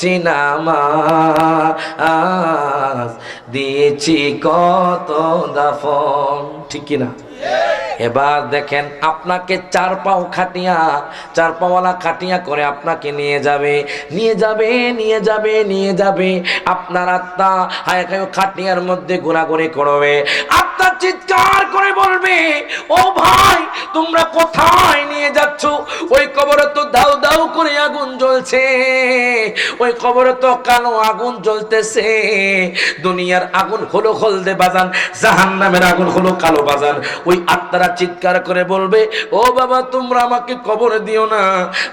পড়েছি নামাজ, দিয়েছি কত দাফন, ঠিক কিনা? এবার দেখেন আপনাকে চার পাও খাটিয়া, চার পাওয়ালা খাটিয়া করে আপনাকে নিয়ে যাবে, নিয়ে যাবে, নিয়ে যাবে, নিয়ে যাবে। আপনার আত্মা হায় খাটিয়ার মধ্যে ঘোরাঘুরি করবে। আত্মা চিৎকার করে বলবে, ও ভাই তোমরা কোথায় নিয়ে যাচ্ছ? ওই কবরে তো দাউ দাউ করে আগুন জ্বলছে, ওই কবরে তো কালো আগুন জ্বলতেছে। দুনিয়ার আগুন হলো হলদে বাজান, জাহান্নামের আগুন হলো কালো বাজান। ওই আত্মারা চিৎকার করে বলবে, ও বাবা তোমরা আমাকে কবরে দিও না,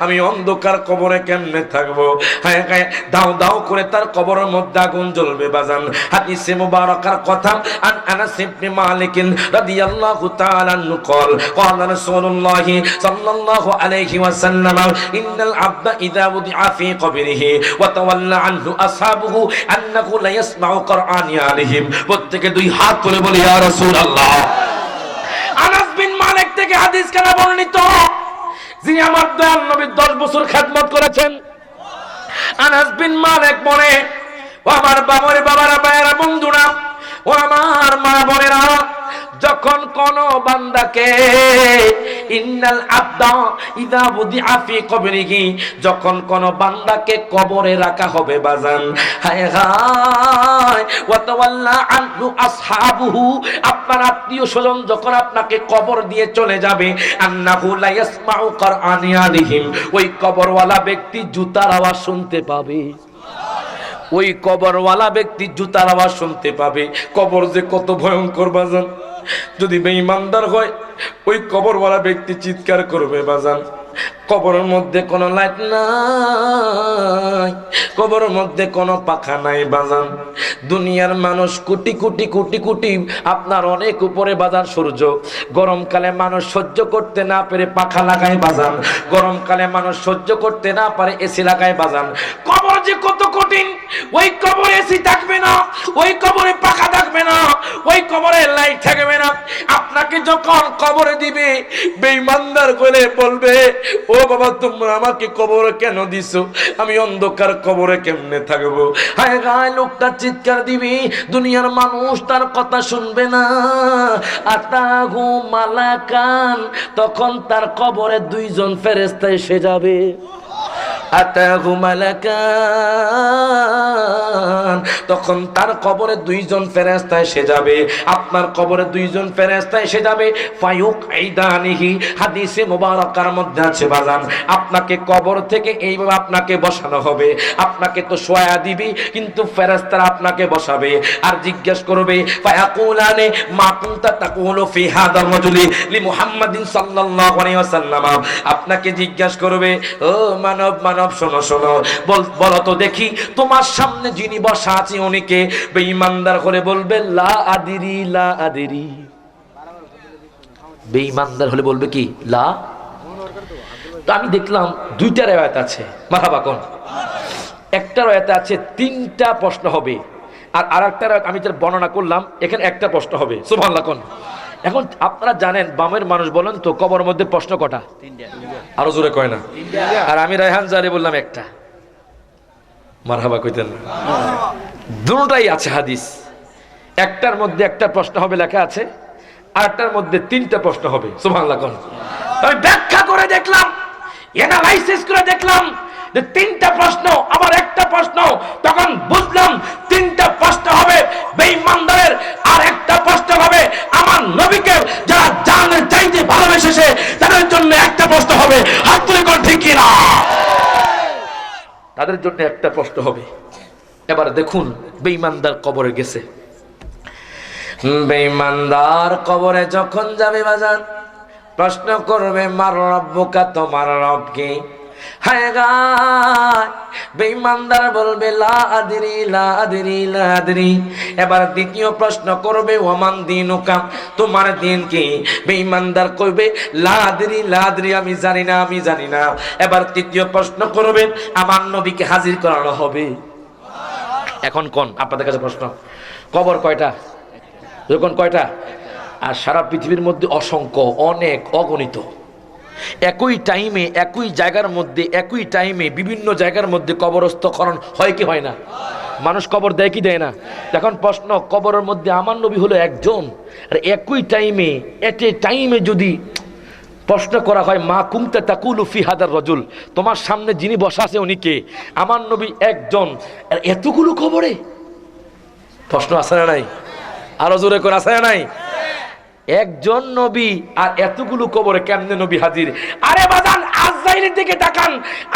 আমি অন্ধকার কবরে কেমনে থাকবো? হায় হায় দাও দাও করে তার কবরের মধ্যে আগুন জ্বলবে বাজান। হাদিসে মুবারাকার কথা, আন আনাস ইবনে মালিক রাদিয়াল্লাহু তাআলা আনহু قال قال رسول الله صلى الله عليه وسلم ان العبد اذا وضع في قبره وتولى عنه اصحابه انه لا يسمع قرآن عليهم। প্রত্যেকে দুই হাত তুলে বলি ইয়া রাসূলুল্লাহ। আনাস বিন মালিক থেকে হাদিস কানা বর্ণিত, যিনি আমার দয়াল নবীর 10 বছর খেদমত করেছেন। আনাস বিন মালিক বলে, ও আমার বাবারা ভাইয়েরা বন্ধুরা, ও আমার মা বোনেরা, যখন কোন বান্দাকে ইন্নাল আবদা ইযা বুদিআ ফি কবরিহি, যখন কোন বান্দাকে কবরে রাখা হবে বাজান, হায় হায় ওয়া তাওয়াল্লা আনহু আসহাবুহু, আপনার আত্মীয় স্বজন যখন আপনাকে কবর দিয়ে চলে যাবে, আন্নাহু লা ইয়াসমাউ কুরআনি আলাইহিম, ওই কবরওয়ালা ব্যক্তি জুতার আওয়াজ শুনতে পাবে। ওই কবরওয়ালা ব্যক্তি জুতার আওয়াজ শুনতে পাবে। কবর যে কত ভয়ঙ্কর বাজান, যদি বেঈমানদার হয় ওই কবরওয়ালা ব্যক্তি চিৎকার করবে বাজান। কবরের মধ্যে কোনো লাইট নাই, কবরের মধ্যে কোনো পাখা নাই বাজান। দুনিয়ার মানুষ কোটি কোটি কোটি কোটি, আপনার অনেক উপরে বাজান সূর্য। গরমকালে মানুষ সহ্য করতে না পেরে পাখা লাগায় বাজান, গরমকালে মানুষ সহ্য করতে না পারে এসি লাগায় বাজান। কবর যে কত কঠিন, ওই কবরে এসি থাকবে না, ওই কবরে পাখা থাকবে না, ওই কবরে লাইট থাকবে না। আপনাকে যখন কবরে দিবে, বেঈমানদার বলে বলবে, ও বাবা তোমরা আমাকে কবরে কেন দিছো? আমি অন্ধকার কবরে কেমনে থাকবো? হায় গায় লোকটা চিৎকার দিবি, দুনিয়ার মানুষ তার কথা শুনবে না। আতাহু মালাকান, তখন তার কবরে দুইজন ফেরেশতা এসে যাবে। আতাহু মালাকান, তখন তার কবরে দুইজন ফেরেশতা এসে যাবে। আপনার কবরে দুইজন ফেরেশতা এসে যাবে। ফায়ুক আইদানিহি, হাদিসে মুবারাকার মধ্যে আছে বাজান, আপনাকে কবর থেকে এইভাবে আপনাকে বসানো হবে। আপনাকে তো শোয়া দিবি, কিন্তু ফেরেশতারা আপনাকে বসাবে আর জিজ্ঞেস করবে, ফায়াকুলানে মা কুনতা তাকুলু ফি হাদা রাজুলি লি মুহাম্মাদিন সাল্লাল্লাহু আলাইহি ওয়াসাল্লাম। আপনাকে জিজ্ঞেস করবে, ও মানব শোনো শোনো, বলো তো দেখি তোমার সামনে যিনি বসা আছে উনি কে? বেঈমানদার হলে বলবে লা আদিরি, লা আদিরি। বেঈমানদার হলে বলবে কি? লা। তো আমি দেখলাম দুইটা riwayat আছে, মারহাবা কোন? একটা riwayat আছে 3টা প্রশ্ন হবে, আর আরেকটা riwayat আমি যেটা বর্ণনা করলাম এখানে একটা প্রশ্ন হবে। সুবহানাল্লাহ কোন? এখন আপনারা জানেন বামের মানুষ বলেন তো কবরের মধ্যে প্রশ্ন কটা? 3টা। আরো জোরে কয় না? 3টা। আর আমি রায়হান জারি বললাম একটা। মারহাবা কইতেন না? দুটোটাই আছে হাদিস। একটার মধ্যে একটা প্রশ্ন হবে লেখা আছে, আরেকটার মধ্যে 3টা প্রশ্ন হবে। সুবহানাল্লাহ কোন? আমি ব্যাখ্যা করে দেখলাম, অ্যানালাইসিস করে দেখলাম যে 3টা প্রশ্ন আবার একটা প্রশ্ন, তখন বুঝলাম 3টা প্রশ্ন হবে বেঈমানদের, আর একটা প্রশ্ন হবে আমার নবীকে যারা জানের চাইতে ভালোবেসেছে তাদের জন্য একটা প্রশ্ন হবে। হাত তুলে কোন ঠিক কি না? তাদের জন্য একটা প্রশ্ন হবে। এবার দেখুন বেঈমানদার কবরে গেছে। বেঈমানদার কবরে যখন যাবে বাজান, প্রশ্ন করবে মার রব্বুকা, তোমার রব কি? হায় গায় বেঈমানদার বলবে লা আদরি, লা আদরি, লা আদরি। এবার দ্বিতীয় প্রশ্ন করবে ওমান দীনুকা, তোমার দিন কি? বেঈমানদার কইবে লা আদরি, লা আদরি, আমি জানি না, আমি জানি না। এবার তৃতীয় প্রশ্ন করবে আমার নবীকে হাজির করানো হবে। এখন কোন আপনাদের কাছে প্রশ্ন, কবর কয়টা? যখন কয়টা? আর সারা পৃথিবীর মধ্যে অসংখ্য, অনেক, অগণিত। একই টাইমে একই জায়গার মধ্যে একই টাইমে বিভিন্ন জায়গার মধ্যে কবরস্থ খনন হয় কি হয় না? মানুষ কবর দেয় কি দেয় না? এখন প্রশ্ন, কবরের মধ্যে আমার নবী হলো একজন, আর একই টাইমে এট এ টাইমে যদি প্রশ্ন করা হয় মা কুমতা তাকুলু ফি হাদার রাজুল, তোমার সামনে যিনি বসা আছে উনি কে? আমার নবী একজন, আর এতগুলো কবরে। প্রশ্ন আছে না নাই? আরো জোরে করে আছে না নাই? একজন নবী আর এতগুলো কবরে কেমনে নবী হাজির? আরে বাজান, আজরাইলের দিকে তাকান।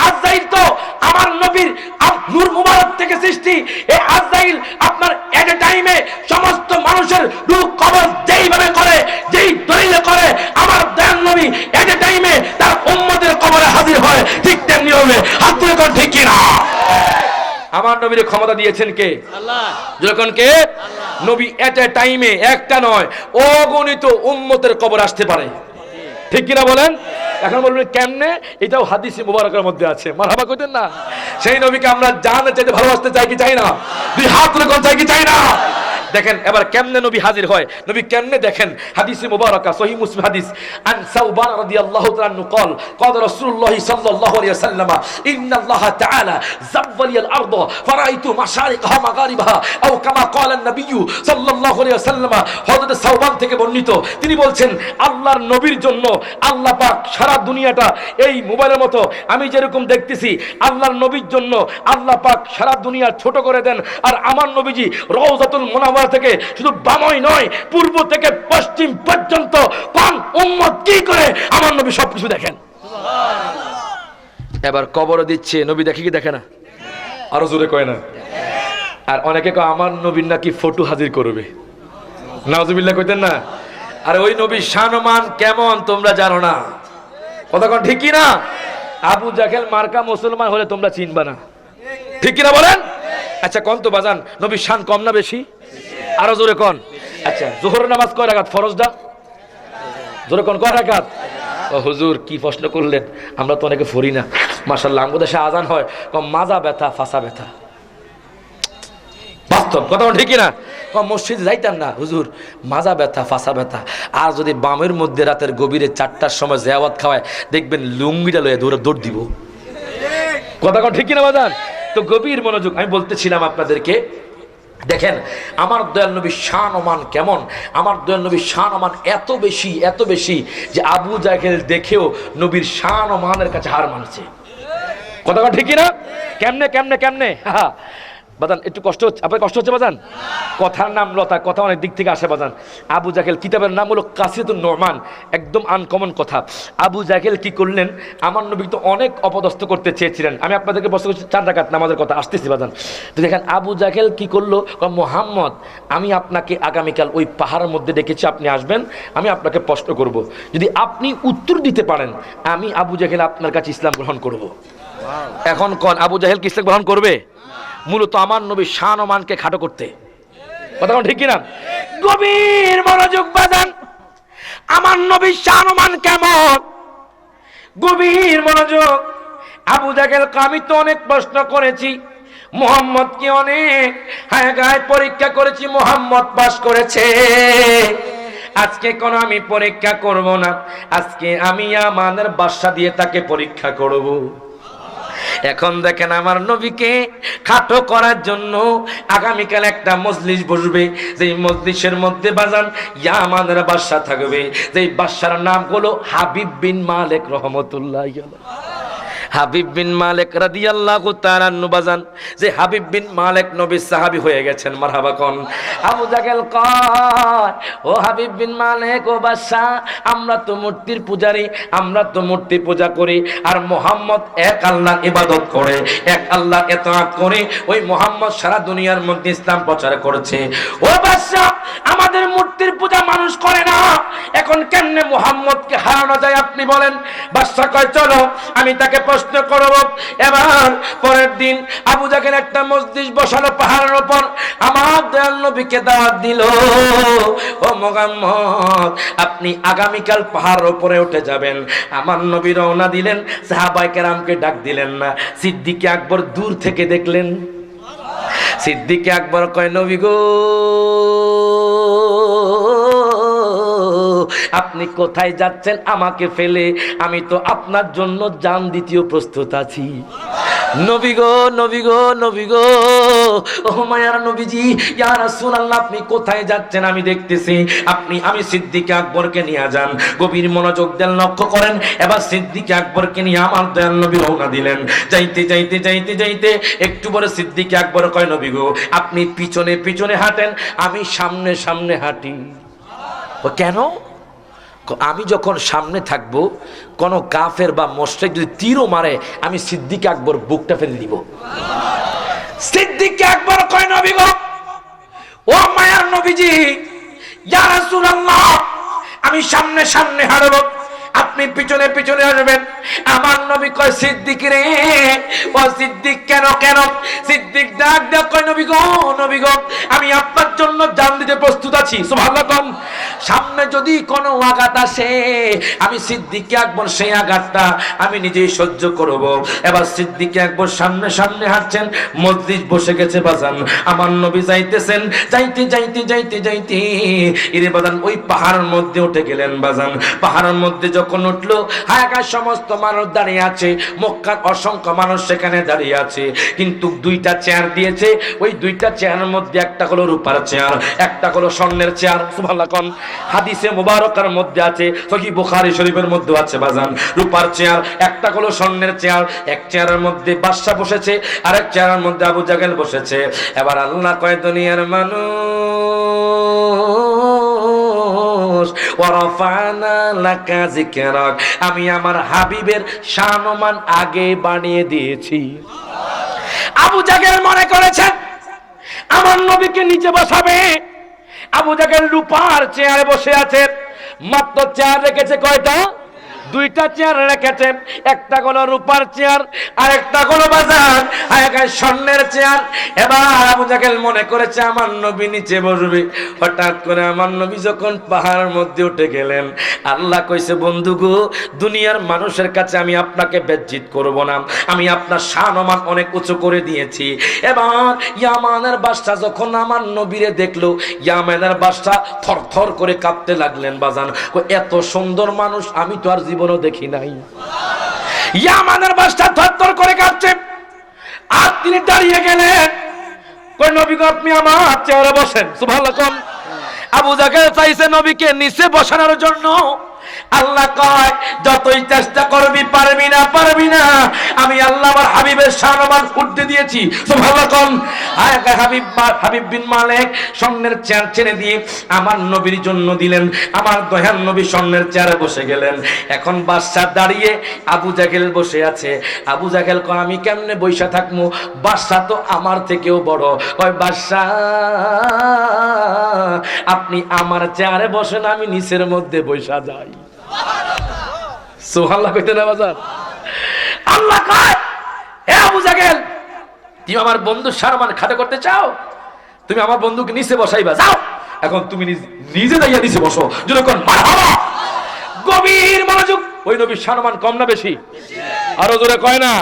আজরাইল তো আমার নবীর নূর মুবারক থেকে সৃষ্টি। এই আজরাইল আপনার এট এ টাইমে সমস্ত মানুষের রূহ কবজ যেইভাবে করে, যেই দলিলে করে, আমার দয়াল নবী এট এ টাইমে তার উম্মতের কবরে হাজির হয়, ঠিক তেমনি হবে। হাত তুলে কোন ঠিক কিনা? আমার নবীর ক্ষমতা দিয়েছেন কে? আল্লাহ। যখন কে? আল্লাহ। নবী এট এ টাইমে একটা নয় অগণিত উম্মতের কবর আসতে পারে, ঠিক কিনা বলেন? এখন বলবেন কেমনে? এটাও হাদিসে মুবারকের মধ্যে আছে। মারহাবা কইতেন না? সেই নবীকে আমরা জানতে চাইতে ভালোবাসতে চাই কি চাই না? দুই হাত তুলে কোন চাই কি চাই না? দেখেন এবার কেমনে নবী হাজির হয়, নবী কেমনে দেখেন। হাদিসে মুবারাকা সহিহ মুসলিম হাদিস, আন সাওবান রাদিয়াল্লাহু তাআলা আনহু قال قال رسول الله صلى الله عليه وسلم ان الله تعالى زوّل الارض فرأيت مشارقها مغاربها او كما قال النبي صلى الله عليه وسلم। হযরত সাওবান থেকে বর্ণিত, তিনি বলছেন আল্লাহর নবীর জন্য আল্লাহ পাক সারা দুনিয়াটা এই মোবাইলের মতো আমি যেরকম দেখতেছি, আল্লাহর নবীর জন্য আল্লাহ পাক সারা দুনিয়া ছোট করে দেন। আর আমার নবীজি রওজাতুল মুনাওয়ারা থেকে শুধু বামই নয়, পূর্ব থেকে পশ্চিম পর্যন্ত কোন উম্মত কি করে আমার নবী সবকিছু দেখেন। এবার কবর দিচ্ছে, নবী দেখে কি দেখে না? আরো জোরে কয় না? আর অনেকে কয় আমার নবীর নাকি ফটো হাজির করবে, নাউজুবিল্লাহ কইতেন না? আর ওই নবীর শানমান কেমন তোমরা জানো না, কথা কোন ঠিক কি না? আবু জাহেল মার্কা মুসলমান হলে তোমরা চিনবা না, ঠিক কিনা বলেন? আচ্ছা কোন তো বাজান, নবীর শান কম না বেশি? আরো জোরে কোন? আচ্ছা জোহর নামাজ কয় রাকাত ফরজটা? জোরে কোন কয় রাকাত? ও হুজুর কি প্রশ্ন করলেন, আমরা তো অনেকে পড়ি না। মাশাআল্লাহ আমাদের দেশে আজান হয় কম মাজা ব্যথা ফাসা ব্যথা, বাস্তব কথা ঠিক না? কম মসজিদে যাইতাম না হুজুর, মাজা ব্যথা ফাসা ব্যথা। আর যদি বামের মধ্যে রাতের গভীরে 4টার সময় জিয়াওয়াত খাওয়ায়, দেখবেন লুঙ্গিটা লয়ে দৌড় দিব, কথা কোন ঠিক কিনা বাজান? তো গভীর মনোযোগ, আমি বলতেছিলাম আপনাদেরকে, দেখেন আমার দয়াল নবীর শান ও মান কেমন। আমার দয়াল নবীর শান ও মান এত বেশি যে আবু জাহেল দেখেও নবীর শান ও মানের কাছে হার মানছে, কথা ঠিক কিনা? কেমনে কেমনে কেমনে? বাজান একটু কষ্ট হচ্ছে, আপনার কষ্ট হচ্ছে বাজান? কথার নাম লতা, কথা অনেক দিক থেকে আসে বাজান। আবু জাহেল, কিতাবের নাম হলো কাসিয়াতুন নুমান, একদম আনকমন কথা। আবু জাহেল কি করলেন, আমার নবী তো অনেক অপদস্থ করতে চেয়েছিলেন। আমি আপনাদেরকে প্রশ্ন করছি 4 রাকাত নামাজের কথা, আসতেছি বাজান। তো দেখেন আবু জাহেল কি করলো, মুহাম্মদ আমি আপনাকে আগামীকাল ওই পাহাড়ের মধ্যে ডেকেছি, আপনি আসবেন, আমি আপনাকে প্রশ্ন করব, যদি আপনি উত্তর দিতে পারেন আমি আবু জাহেল আপনার কাছে ইসলাম গ্রহণ করব। এখন কোন আবু জাহেল কি ইসলাম গ্রহণ করবে? মূলত আমার নবীর শান ও মানকে খাটো করতে, কথা ঠিক কিনা? গভীর মনোযোগ বাজান, আমার নবীর শান ও মান কেমন, গভীর মনোযোগ। আবু জাহেল আমি তো অনেক প্রশ্ন করেছি, মুহাম্মদকে অনেক হায় পরীক্ষা করেছি, মুহাম্মদ পাস করেছে। আজকে কোন আমি পরীক্ষা করব না, আজকে আমি আমাদের বাদশা দিয়ে তাকে পরীক্ষা করব। এখন দেখেন আমার নবীকে খাটো করার জন্য আগামীকাল একটা মজলিস বসবে, যেই মজলিসের মধ্যে বাজান ইয়ামানের বাদশা থাকবে, যেই বাদশার নাম হলো হাবিব বিন মালিক রহমতুল্লাহ আলাইহি। হাবিব বিন মালিক রাদিয়াল্লাহু তাআলা আনহু বাজান, যে হাবিব বিন মালিক নবীর সাহাবী হয়ে গেছেন, মারহাবা কোন। আবু জাহেল কয় ও হাবিব বিন মালিক, ও বাদশা আমরা তো মূর্তির পূজারী, আমরা তো মূর্তি পূজা করি, আর মুহাম্মদ এক আল্লাহর ইবাদত করে, এক আল্লাহর ইতাআত করে, ওই মুহাম্মদ সারা দুনিয়ার মধ্যে ইসলাম প্রচার করেছে। ও বাদশা আমাদের মূর্তির পূজা মানুষ করে না, এখন কেমনে মুহাম্মদকে হারানো যায় আপনি বলেন? বাদশা কয় চলো আমি তাকে প্রশ্ন করব। এবার পরের দিন আবু জাহেল একটা মজলিস বসালো পাহাড়ের উপর, আমার দয়াল নবীকে দাওয়াত দিল, ও মুহাম্মদ আপনি আগামীকাল পাহাড়ের উপরে উঠে যাবেন। আমার নবী রওনা দিলেন, সাহাবায়ে কেরামকে ডাক দিলেন না। সিদ্দিক আকবর দূর থেকে দেখলেন। সিদ্দিক আকবর কয় নবী গো, আপনি কোথায় যাচ্ছেন আমাকে ফেলে? আমি তো আপনার জন্য জান দিতেও প্রস্তুত আছি। নবী গো, নবী গো, নবী গো, ও মায়ার নবীজি, ইয়া রাসূলুল্লাহ, আপনি কোথায় যাচ্ছেন? আমি দেখতেছি আমি সিদ্দিক আকবরকে নিয়ে যান। গভীর মনোযোগ দেন, লক্ষ্য করেন। এবার সিদ্দিক আকবরকে নিয়ে আমার দয়াল নবী রওনা দিলেন। যাইতে যাইতে যাইতে যাইতে একটু পরে সিদ্দিক আকবর কয়, নবী গো, আপনি পিছনে পিছনে হাঁটেন, আমি সামনে সামনে হাঁটি। ও কেন? আমি যখন সামনে থাকবো, কোন কাফের বা মুশরিক যদি তীরও মারে, আমি সিদ্দিক আকবর বুকটা ফেলে দিব। সিদ্দিক আকবর কয়, নবী গো, ও মায়ার নবীজি, ইয়া রাসূলুল্লাহ, আমি সামনে সামনে হাঁটব, আপনি পিছনে পিছনে আসবেন। আমার নবী কয়, সিদ্দিক রে, ও সিদ্দিক, কেন কেন? সিদ্দিক ডাক ডাক কয়, নবী গো, নবী গো, আমি আপনার জন্য জান দিতে প্রস্তুত আছি। সুবহানাল্লাহ। সামনে যদি কোনো আঘাত আসে, আমি সিদ্দিক আকবর সেই আঘাতটা আমি নিজেই সহ্য করব। এবার সিদ্দিক আকবর সামনে সামনে হাঁটছেন, মসজিদ বসে গেছে বাজান। আমার নবী যাইতেছেন, যাইতে যাইতে যাইতে যাইতে ইরে বাজান ওই পাহাড়ের মধ্যে উঠে গেলেন বাজান। পাহাড়ের মধ্যে যখন উঠলো, হায়াকার সমস্ত মানুষ দাঁড়িয়ে আছে, মক্কার অসংখ্য মানুষ সেখানে দাঁড়িয়ে আছে, কিন্তু দুইটা চেয়ার দিয়েছে। ওই দুইটা চেয়ারের মধ্যে একটা হলো রূপার চেয়ার, একটা হলো স্বর্ণের চেয়ার। সুবহানাল্লাহ। হাদিসে মুবারকার মধ্যে আছে, সহিহ বুখারী শরীফের মধ্যে আছে বাজান, রূপার চেয়ার, একটা হলো স্বর্ণের চেয়ার। এক চেয়ারের মধ্যে বাদশা বসেছে, আরেক চেয়ারের মধ্যে আবু জাহেল বসেছে। এবার আল্লাহ কয়, দুনিয়ার মানুষ, ওয়ারাফানা লাকা যিকরাক, আমি আমার হাবিবের শানমান আগে বানিয়ে দিয়েছি। আবু জাহেল মনে করেছেন আমার নবীকে নিচে বসাবে। আবু জাহেল রূপার চেয়ারে বসে আছে। মাত্র চেয়ার রেখেছে কয়টা? দুইটা চেয়ার রেখেছে, একটা হলো রূপার চেয়ার, আর একটা হলো বাজার স্বর্ণের চেয়ার। এবার আবু জাহেল মনে করেছে আমার নবী নিচে বসবে। হঠাৎ করে আমার নবী যখন পাহাড়ের মধ্যে উঠে গেলেন, আল্লাহ কইছে, বন্ধু গো, দুনিয়ার মানুষের কাছে আমি আপনাকে বেজ্জিত করব না, আমি আপনার শানমান অনেক উঁচু করে দিয়েছি। এবার ইয়ামানের বাদশা যখন আমার নবীরে দেখলো, ইয়ামানের বাদশা থরথর করে কাঁপতে লাগলেন বাজান। এত সুন্দর মানুষ আমি তো আর জীবনও দেখি নাই। ইয়ামানের বাদশা থরথর করে কাঁপছে, আর তিনি দাঁড়িয়ে গেলেন। কই, নবী গো, আপনি আমার চেয়ারে বসেন। সুবহানাল্লাহ। আবু জাহেল চাইছে নবীকে নিচে বসানোর জন্য। আল্লাহ কয়, যতই চেষ্টা করবি পারবি না, পারবি না। আমি আল্লাহ আমার হাবিবের শানমান উঠতে দিয়েছি। সুবহানাল্লাহ। হাবিব বিন মালিক স্বর্ণের চেয়ার ছেড়ে দিয়ে আমার নবীর জন্য দিলেন। আমার দয়াল নবী স্বর্ণের চেয়ারে বসে গেলেন। এখন বাদশা দাঁড়িয়ে, আবু জাহেল বসে আছে। আবু জাহেল কয়, আমি কেমনে বইসা থাকবো? বাদশা তো আমার থেকেও বড়। কয়, বাদশা, আপনি আমার চেয়ারে বসেন, আমি নিচের মধ্যে বইসা যাই। সুবহানাল্লাহ কইতে না বাজার? আল্লাহ কয়, এ আবু জাহেল, তুমি আমার বন্ধু শানমান খাটো করতে চাও? তুমি আমার বন্ধুকে নিচে বসাইবা, যাও। এখন তুমি নিজে দাঁড়িয়ে নিচে বসো। যখন মারহাবা, গভীর মনোযোগ। ওই নবীর শানমান কম না বেশি? আরো জোরে কয় না?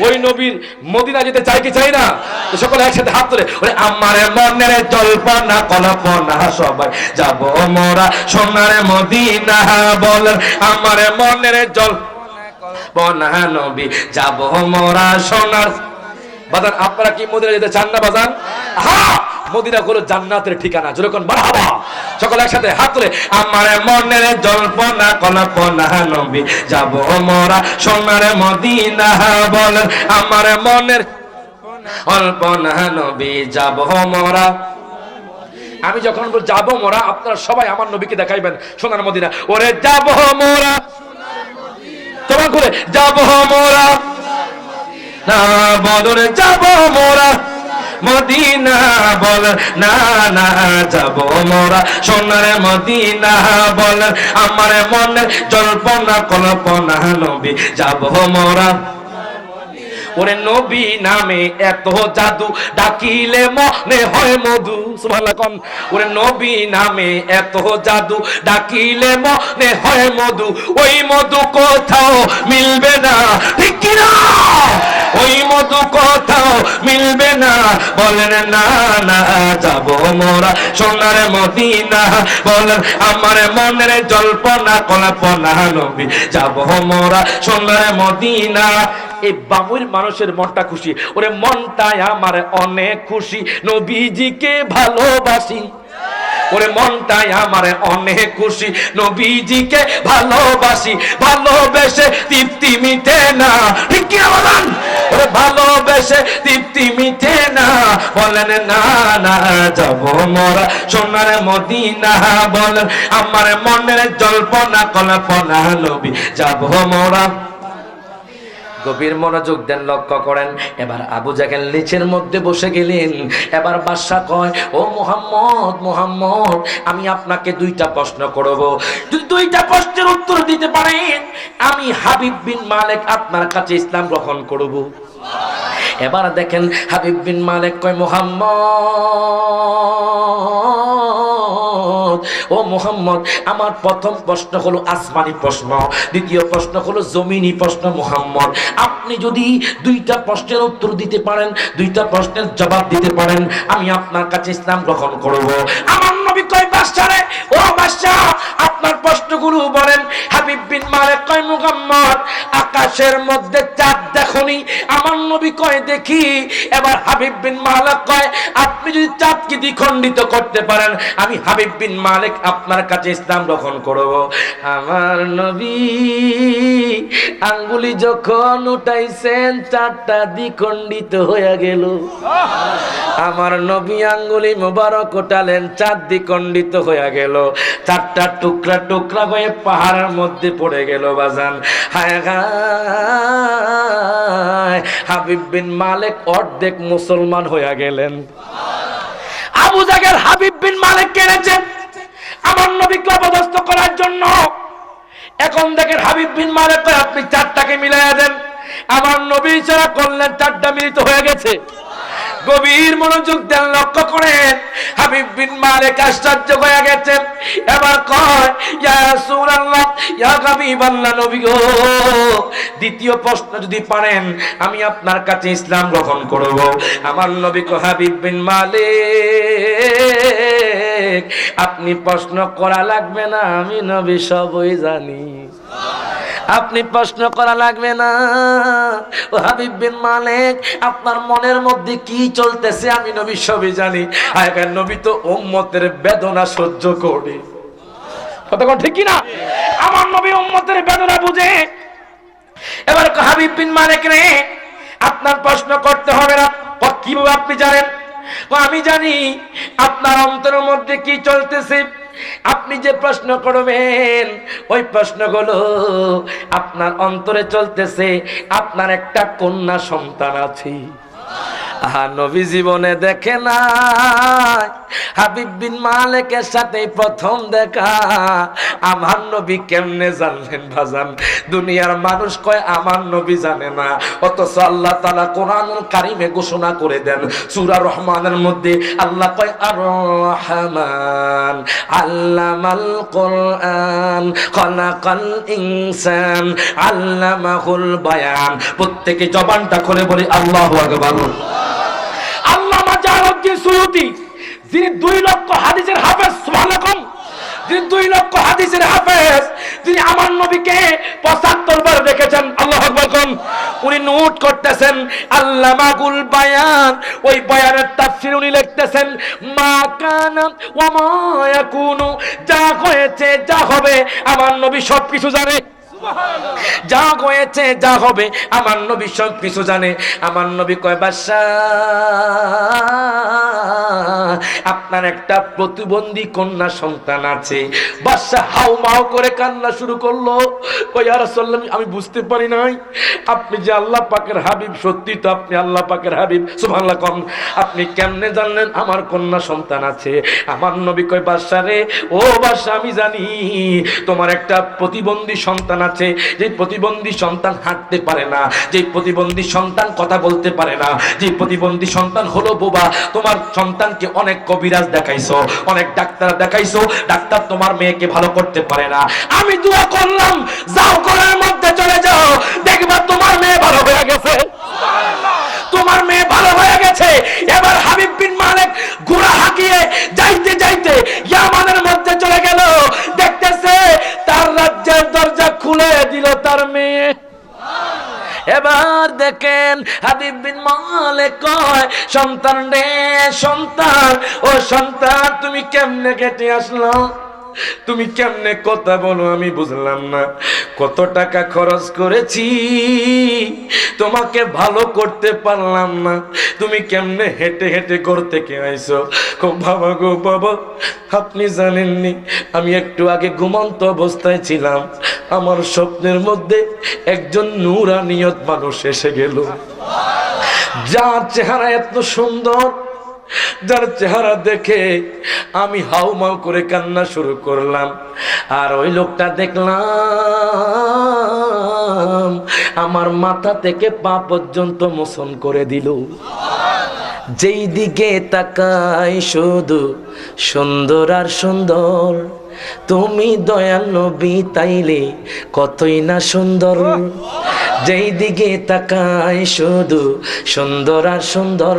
ওই নবীর মদিনা যেতে চাই কি চাই না? তো সকলে একসাথে হাত ধরে, ওরে আমার মনের জল্পনা কল্পনা সবাই যাব মোরা সোনার মদিনা, বলেন আমার মনের জল্পনা নবী যাব মোরা সোনার। বাজান, আপনারা কি মদিনা যেতে চান না বাজান? হ্যাঁ, মদিনা হলো জান্নাতের ঠিকানা। যেরকম মারহাবা, সকলে একসাথে হাত তুলে, আমার মনের জল্পনা কল্পনা নবী যাব মোরা সোনার মদিনা, বলেন আমার মনের কল্পনা নবী যাব মোরা। আমি যখন যাব মোরা, আপনারা সবাই আমার নবীকে দেখাইবেন সোনার মদিনা। ওরে যাব মোরা, তোমার করে যাব মোরা, না বদরে যাব মোরা মদিনা, বল না না যাব মোরা সোনার মদিনা, বল আমার মনের জল্পনা কল্পনা নবী যাব মোরা। ওরে নবী নামে এত জাদু ডাকিলে মনে হয় মধু সুবহানাল্লাহ কোন ওরে নবী নামে এত জাদু ডাকিলে মনে হয় মধু ওই মধু কোথাও মিলবে না ঠিক কি না ওই মধু কোথাও মিলবে না বলেন না না যাব মোরা সোনার মদিনা বলেন আমার মনের জল্পনা কল্পনা নবী যাব মোরা সোনার মদিনা এই বামুর মানুষের মনটা খুশি ওরে মনটাই আমার অনেক খুশি নবীজিকে ভালোবাসি ওরে মনটাই আমার অনেক খুশি নবীজিকে ভালোবাসি ভালোবেসে তৃপ্তি মিটে না ঠিক কি বলেন ওরে ভালোবেসে তৃপ্তি মিটে না বলেন না না যাব মোরা সোনার মদিনা বলেন আমার মনের জল্পনা কল্পনা নবী যাব মোরা গভীর মনোযোগ দেন লক্ষ্য করেন এবার আবু জাহেল নিচের মধ্যে বসে গেলেন এবার বাদশা কয় ও মুহাম্মদ মুহাম্মদ আমি আপনাকে দুইটা প্রশ্ন করব যদি দুইটা প্রশ্নের উত্তর দিতে পারেন আমি হাবিব বিন মালিক আপনার কাছে ইসলাম গ্রহণ করব এবার দেখেন হাবিব বিন মালিক কয় মুহাম্মদ ও মুহাম্মদ আমার প্রথম প্রশ্ন হলো আসমানি প্রশ্ন দ্বিতীয় প্রশ্ন হলো জমিনি প্রশ্ন মুহাম্মদ আপনি যদি দুইটা প্রশ্নের উত্তর দিতে পারেন দুইটা প্রশ্নের জবাব দিতে পারেন আমি আপনার কাছে ইসলাম গ্রহণ করব আমার নবী কয় বাদশা রে ও বাদশা আপনার প্রশ্নগুলো বলেন হাবিব বিন মালিক কয় মুহাম্মদ আকাশের মধ্যে চাঁদ দেখনি আমার নবী কয় দেখি এবার হাবিব বিন মালিক কয় আপনি যদি চাঁদকে দ্বিখণ্ডিত করতে পারেন আমি হাবিব বিন মালিক আপনার কাছে ইসলাম গ্রহণ করব আমার নবী আঙ্গুলি যখন উঠাইছেন চাঁদটা দ্বিখণ্ডিত হয়ে গেল আমার নবী আঙ্গুলি মোবারক উঠালেন চাঁদ দ্বিখণ্ডিত হয়ে গেল চারটা টুকরা টুকরা হয়ে পাহাড়ের মধ্যে পড়ে গেল বাজান হায় হায় হাবিব বিন মালিক অর্ধেক মুসলমান হয়ে গেলেন আবু জাহেল হাবিব বিন মালিক কেনেছে আমার নবীকে অপদস্থ করার জন্য এখন দেখেন হাবিব বিন মালিক আপনি চারটাকে মিলাইয়া দেন আমার নবী ইশারা করলেন চারটা মিলিত হয়ে গেছে গভীর মনোযোগ দেন লক্ষ্য করেন হাবিব বিন মালিক আশ্চর্য হয়ে গেছে এবার কয় ইয়া রাসূলুল্লাহ ইয়া হাবিবাল্লাহ নবী গো দ্বিতীয় প্রশ্ন যদি পারেন আমি আপনার কাছে ইসলাম গ্রহণ করব আমার নবী কয় হাবিব বিন মালিক আপনি প্রশ্ন করা লাগবে না আমি নবী সবই জানি আপনি প্রশ্ন করা লাগবে না ও হাবিব বিন মালিক আপনার মনের মধ্যে কি চলতেছে আমি নবী সবই জানি আগের নবী তো উম্মতের বেদনা সহ্য করে কথা কোন ঠিক কি না আমার নবী উম্মতের বেদনা বুঝে এবার হাবিব বিন মালিক রে আপনার প্রশ্ন করতে হবে না কিভাবে আপনি জানেন আমি জানি আপনার অন্তরের মধ্যে কি চলতেছে আপনি যে প্রশ্ন করবেন ওই প্রশ্নগুলো আপনার অন্তরে চলতেছে আপনার একটা কন্যা সন্তান আছে নবী জীবনে দেখে না হাবিব বিন মালিকের সাথে প্রথম দেখা আমার নবী কেমনে জানলেন ভাজান দুনিয়ার মানুষ কয় আমার নবী জানে না অথচ আল্লাহ তাআলা কোরআনুল কারীমে ঘোষণা করে দেন সূরা রহমানের মধ্যে আল্লাহ কয় আর রহমান আল্লামাল কোরআন খালাকাল ইনসান আল্লামাহুল বায়ান প্রত্যেকে জবানটা খুলে বলি আল্লাহু আকবার আল্লামা জালালউদ্দিন সুয়ুতী যিনি 2 লক্ষ হাদিসের হাফেজ সুবহানাল্লাহ যিনি 2 লক্ষ হাদিসের হাফেজ যিনি আমার নবীকে 75 বার দেখেছেন আল্লাহু আকবার কোন উনি নোট করতেছেন আল্লামাগুল বায়ান ওই বায়ানের তাফসীর উনি লিখতেছেন মা কানা ওয়া মা ইয়াকুনু যা হয়েছে যা হবে আমার নবী সবকিছু জানে যা হয়েছে যা হবে আমার নবী সব কিছু জানে আমার নবী কয় বাদশা আপনার একটা প্রতিবন্ধী কন্যা সন্তান আছে। বাদশা হাউমাউ করে কান্না শুরু করলো, কই ইয়া রাসূলুল্লাহ আমি বুঝতে পারি নাই আপনি যে আল্লাহ পাকের হাবিব, সত্যি তো আপনি আল্লাহ পাকের হাবিব, সুবহানাল্লাহ। কোন আপনি কেমনে জানলেন আমার কন্যা সন্তান আছে? আমার নবী কয় বাদশা রে, ও বাদশা আমি জানি তোমার একটা প্রতিবন্ধী সন্তান আছে, যে প্রতিবন্ধী সন্তান হাঁটতে পারে না, যে প্রতিবন্ধী সন্তান কথা বলতে পারে না, যে প্রতিবন্ধী সন্তান হলো বোবা। তোমার সন্তানকে অনেক কবিরাজ দেখাইছো, অনেক ডাক্তার দেখাইছো, ডাক্তার তোমার মেয়েকে ভালো করতে পারে না। আমি দোয়া করলাম যাও ঘরের মধ্যে চলে যাও, দেখবা তোমার মেয়ে ভালো হয়ে গেছে, তোমার মেয়ে ভালো হয়ে গেছে। এবার হাবিব বিন মালিক ঘোড়া হাঁকিয়ে যাইতে যাইতে ইয়ামানের মধ্যে চলে গেল, দেখতেছে তার রাজ্যের দরজা খুলে দিল তার মেয়ে। এবার দেখেন হাবিব বিন মালিক কয় সন্তান রে সন্তান, ও সন্তান তুমি কেমনে কেটে আসলো, তুমি কেমনে কথা বলো আমি বুঝলাম না, কত টাকা খরচ করেছি তোমাকে ভালো করতে পারলাম না, তুমি কেমনে হেঁটে হেঁটে ঘর থেকে আইছো? খুব বাবা গো বাবা, আপনি জানেননি আমি একটু আগে ঘুমন্ত অবস্থায় ছিলাম, আমার স্বপ্নের মধ্যে একজন নূরানিয়ত মানুষ এসে গেল, যার চেহারা এত সুন্দর, যার চেহারা দেখে আমি হাউমাউ করে কান্না শুরু করলাম। আর ওই লোকটা দেখলাম আমার মাথা থেকে পা পর্যন্ত মোচন করে দিল। যেই দিকে তাকাই শুধু সুন্দর আর সুন্দর, তুমি দয়াল নবী তাইলে কতই না সুন্দর। যেই দিকে তাকাই শুধু সুন্দর আর সুন্দর,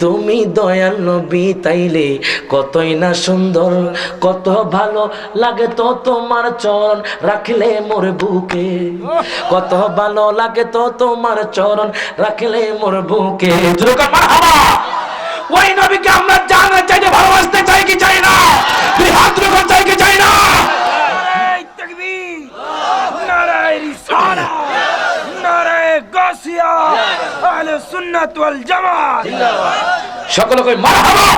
তুমি দয়াল নবী তাইলে কতই না সুন্দর। কত ভালো লাগে তো তোমার চরণ রাখলে মোর বুকে, কত ভালো লাগে তো তোমার চরণ রাখলে মোর বুকে। ওই নবীকে আমরা জানা চাই, ভালোবাসতে চাই কি চাই না? দুই হাত রেখে চাই কি চাই না? নারায়ে তাকবীর, নারায়ে রিসালাত, নারায়ে গাসিয়া, আহলে সুন্নাত ওয়াল জামাত জিন্দাবাদ। সকলে কই মারহাবা।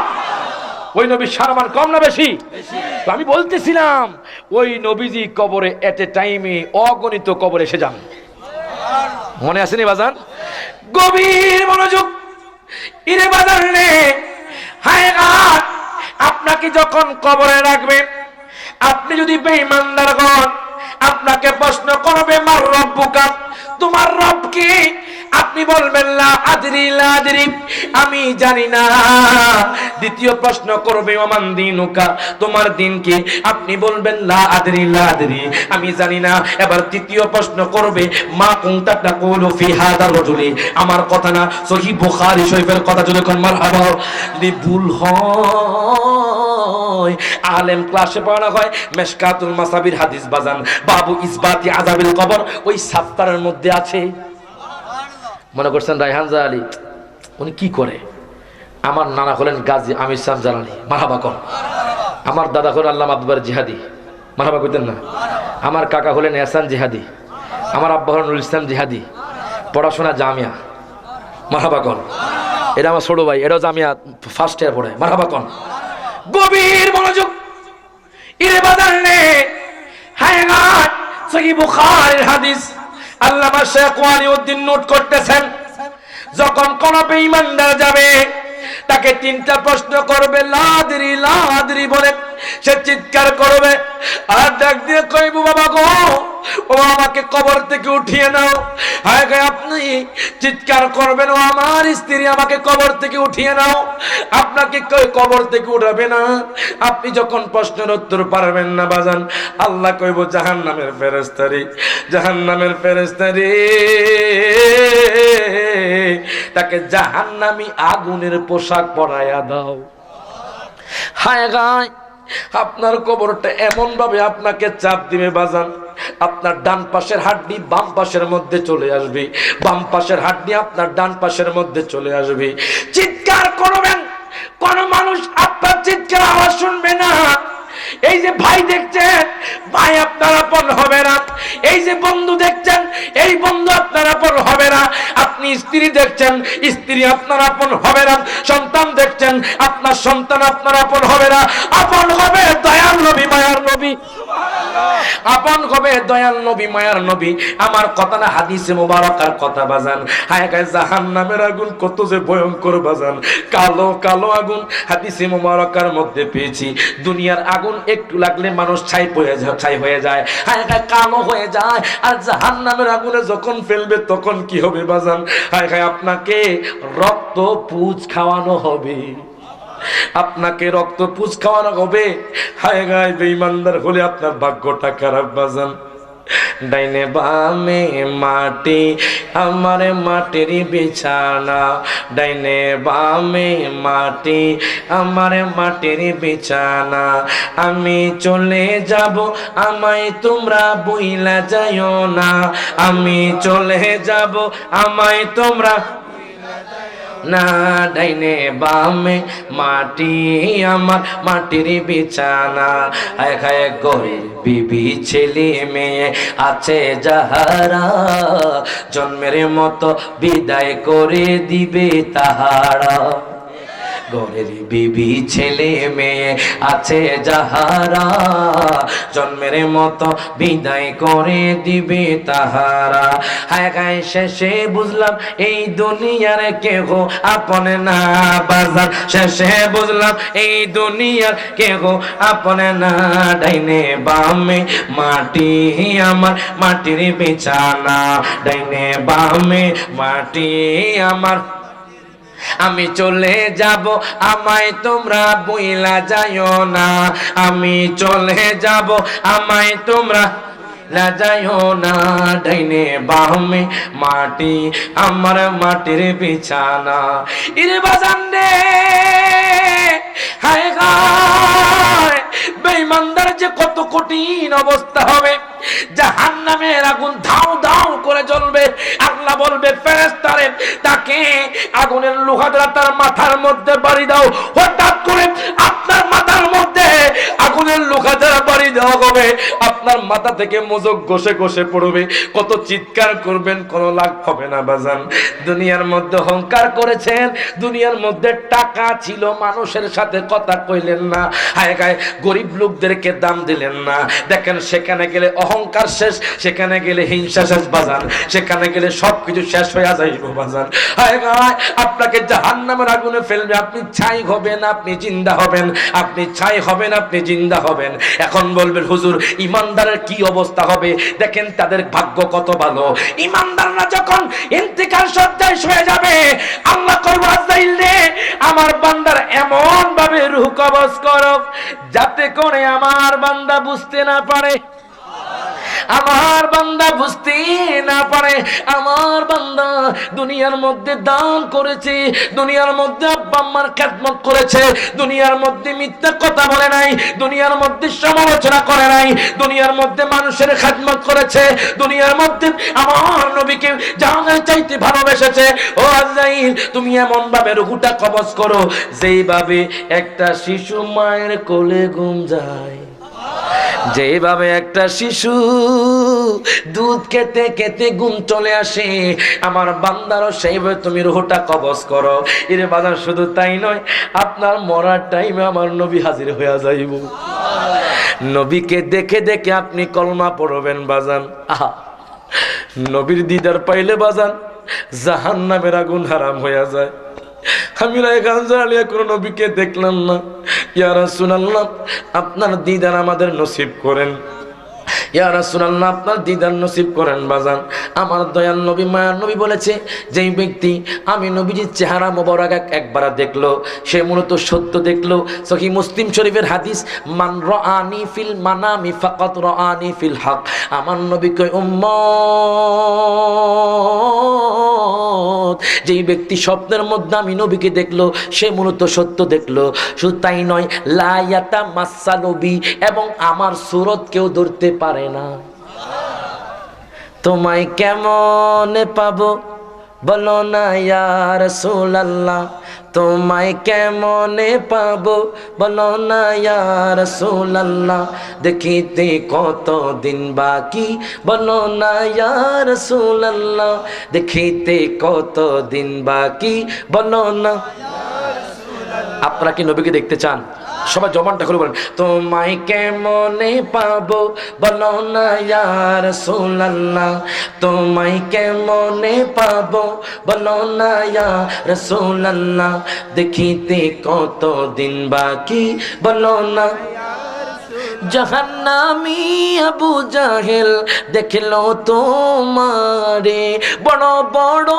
ওই নবী সম্মান কম না বেশি? তো আমি বলতেছিলাম ওই নবীজি কবরে এট এ টাইমে অগণিত কবরে এসে যান, মনে আসেনি বাজান? গভীর মনোযোগ ইরে বাজার রে, হায় আজ আপনাকে যখন কবরে রাখবেন, আপনি যদি বেঈমানদার হন, আপনাকে প্রশ্ন করবে মার রব্বুকা, তোমার রব কি? আপনি বলবেন লা আদরি লা আদরি, আমি জানি না। দ্বিতীয় প্রশ্ন করবে ওমান দিনুকা, তোমার দিন কি? আপনি বলবেন লা আদরি লা আদরি, আমি জানি না। এবার তৃতীয় প্রশ্ন করবে মা কুনতা তাকুলু ফি হাদা রাজুলি, আমার কথা না সহিহ বুখারী শরীফের কথা, যদি কোন মারহাবা। যদি ভুল হয় আলেম ক্লাসে পড়ানো হয় মিশকাতুল মাসাবির হাদিস বাজান, বাবু ইসবাতি আযাবিল কবর, ওই সাফতারের মধ্যে আছে। মনে করছেন রায়হান জালালি উনি কি করে? আমার নানা হলেন গাজী আমির সাহেব জালালি, মারহাবা কর। আমার দাদা হলেন আল্লামা আব্দুল জিহাদি, মারহাবা কইতেন না? আমার কাকা হলেন এহসান জিহাদি, আমার আব্বা হলেন নুরুল ইসলাম জিহাদি, পড়াশোনা জামিয়া, মারহাবা কর। এটা আমার ছোট ভাই, এটাও জামিয়া ফার্স্ট ইয়ার পড়ে, মারহাবা কর। গভীর মনোযোগ ইরে বাজার নে, হায় গায় সহিহ বুখারীর হাদিস, আল্লামা শেখ ওয়ালিউদ্দিন নোট করতেছেন। যখন কোন বেঈমানদার যাবে তাকে তিনটা প্রশ্ন করবে, লাদরি লাদরি বলে সে চিৎকার করবে আর ডাক দিয়ে কইবো বাবা গো, ও আমাকে কবর থেকে উঠিয়ে নাও। হায় গায় আপনি চিৎকার করবেন, ও আমার স্ত্রী আমাকে কবর থেকে উঠিয়ে নাও। আপনাকে কই কবর থেকে উঠাবে না। আপনি যখন প্রশ্নের উত্তর পারবেন না বাজান, আল্লাহ কইব জাহান্নামের ফেরেশতারে, জাহান্নামের ফেরেশতারে, তাকে জাহান্নামী আগুনের পোশাক পরাইয়া দাও। হায় গায় আপনার কবরটা এমন ভাবে আপনাকে চাপ দিবে বাজান, আপনার ডান পাশের হাড্ডি বাম পাশের মধ্যে চলে আসবে, বাম পাশের হাড্ডি আপনার ডান পাশের মধ্যে চলে আসবে। চিৎকার করবেন, কোন মানুষ আপনার চিৎকার আওয়াজ শুনবে না। এই যে ভাই দেখছেন, ভাই আপনার আপন হবে না। এই যে বন্ধু দেখছেন, এই বন্ধু আপনার আপন হবে না। আপনি স্ত্রী দেখছেন, স্ত্রী আপনার আপন হবে না। সন্তান দেখছেন, আপনার আপনার সন্তান আপনার আপন হবে না, আপন হবে দয়াল নবী মায়ার নবী, আপন হবে দয়াল নবী মায়ার নবী। আমার কথা না হাদিসে মুবারকার কথা বাজান। হায় হায় জাহান্নামের আগুন কত যে ভয়ঙ্কর বাজান, কালো কালো আগুন হাদিসে মুবারকার মধ্যে পেয়েছি। দুনিয়ার আগুন একটু লাগলে মানুষ ছাই হয়ে যায়, হায় হায় কালো হয়ে যায়। আর জাহান্নামের আগুনে যখন ফেলবে তখন কি হবে বাজান? হায় হায় আপনাকে রক্ত পুঁজ খাওয়ানো হবে, আপনাকে রক্ত পুঁজ খাওয়ানো হবে। হায় গায় বেঈমানদার হলে আপনার ভাগ্যটা খারাপ বাজান। ডাইনে বামে মাটি আমার মাটির বিছানা, ডাইনে বামে মাটি আমার মাটির বিছানা। আমি চলে যাব আমায় তোমরা বইলা যাইও না, আমি চলে যাব আমায় তোমরা না। ডাইনে বামে মাটি আমার মাটির বিছানা। হায় হায় গরিব বিবি ছেলে মেয়ে আছে যাহারা, জন্মের মতো বিদায় করে দিবে তাহারা। ঘরের বিবি ছেলে মেয়ে আছে যাহারা, জন্মের মতো বিদায় করে দিবে তাহারা। হায় হায় শেষে বুঝলাম এই দুনিয়ার কেহ আপন না বাজার, শেষে বুঝলাম এই দুনিয়ার কেহ আপন না। ডাইনে বামে মাটি আমার মাটির বিছানা, ডাইনে বামে মাটি আমার। আমি চলে যাব আমায় তোমরা বইলা যাইও না, আমি চলে যাব আমায় তোমরা না যাইও না। ডাইনে বামে মাটি আমার মাটির বিছানা। ইরে বাজান রে হায় হায় বেঈমানদার যে কত কঠিন অবস্থা হবে। জাহান্নামের আগুন ধাউ ধাউ করে জ্বলবে। আল্লাহ বলবে ফেরেশতারে তাকে আগুনের লোহা দ্বারা তার মাথার মধ্যে বাড়ি দাও। হঠাৎ করে আপনার মাথার মধ্যে আগুনের লোহা দ্বারা বাড়ি দেওয়া হবে, আপনার মাথা থেকে মোজক ঘষে ঘষে পড়বে। কত চিৎকার করবেন, কোনো লাভ হবে না বাজান। দুনিয়ার মধ্যে অহংকার করেছেন, দুনিয়ার মধ্যে টাকা ছিল, মানুষের সাথে কথা কইলেন না, হায় হায় গরিব লোকদেরকে দাম দিলেন না। দেখেন সেখানে গেলে অহংকার শেষ, সেখানে গেলে হিংসা শেষ বাজান, সেখানে গেলে সবকিছু শেষ হয়ে যাইব বাজান। হায় হায় আপনাকে জাহান্নামের আগুনে ফেলবে, আপনি ছাই হবেন আপনি জিন্দা হবেন, আপনি ছাই হবেন আপনি জিন্দা হবেন। এখন বলবেন হুজুর ইমানদারের কি অবস্থা হবে? দেখেন তাদের ভাগ্য কত ভালো। ইমানদাররা যখন ইন্তিকাল শয্যায় শুয়ে যাবে, আল্লাহ কইবে আযাইল রে আমার বান্দার এমন ভাবে রূহ কবজ করো যাতে করে আমার বান্দা বুঝতে না পারে, আমার বান্দা বুঝতে না পারে আমার বান্দা দুনিয়ার মধ্যে দান করেছে, দুনিয়ার মধ্যে আব্বা আম্মার খেদমত করেছে, দুনিয়ার মধ্যে মিথ্যা কথা বলে নাই, দুনিয়ার মধ্যে সমালোচনা করে নাই, দুনিয়ার মধ্যে মানুষের খেদমত করেছে, দুনিয়ার মধ্যে আমার নবীকে জানের চাইতে ভালোবেসেছে। ও আযাইল তুমি এমন ভাবে রূহটা কবজ করো যেইভাবে একটা শিশু মায়ের কোলে ঘুম যায়, যেভাবে একটা শিশু দুধ খেতে খেতে ঘুম চলে আসে, আমার বান্দারও সেইভাবে তুমি রূহটা কবজ করো। এর বাজার শুধু তাই নয়, আপনার মরার টাইমে আমার নবী হাজির হয়ে যাইব। নবীকে দেখে দেখে আপনি কলমা পড়বেন বাজান। আহা নবীর দিদার পাইলে বাজান জাহান্নামের আগুন হারাম হয়ে যায়। আমি কোনো নবীকে দেখলাম না, ইয়া রাসূলুল্লাহ আপনার দিদার আমাদের নসিব করেন, ইয়া রাসূলুল্লাহ আপনার দিদার নসিব করেন বাজান। আমার দয়াল নবী মায়ার নবী বলেছে যেই ব্যক্তি আমি নবীজির চেহারা মোবারক একবার দেখলো সে মূলত সত্য দেখলো। সহিহ মুসলিম শরীফের হাদিস, মান রাআনি ফিল মানামি ফাকাত রাআনি ফিল হক। আমার নবী কয় উম্মত যেই ব্যক্তি স্বপ্নের মধ্যে আমি নবীকে দেখলো সে মূলত সত্য দেখলো। শুধু তাই নয়, লা ইয়াতামাসসালু বি, এবং আমার সুরত কেউ ধরতে পারে না। তোমায় কেমনে পাবো বলো না ইয়া রাসূলুল্লাহ, তোমায় কেমনে পাবো বলো না ইয়া রাসূলুল্লাহ, দেখিতে কত দিন বাকি বলো না ইয়া রাসূলুল্লাহ, দেখিতে কত দিন বাকি বলো না। আপনারা কি নবীকে দেখতে চান? সবাই জবানটা খুলে বলেন, তোমায় কেমনে পাবো বলো না ইয়া রাসূলুল্লাহ, তোমায় কেমনে পাবো বলো না ইয়া রাসূলুল্লাহ, দেখিতে কত দিন বাকি বলো না। জাহান্নামী আবু জাহেল দেখলো তোমারে, বড় বড়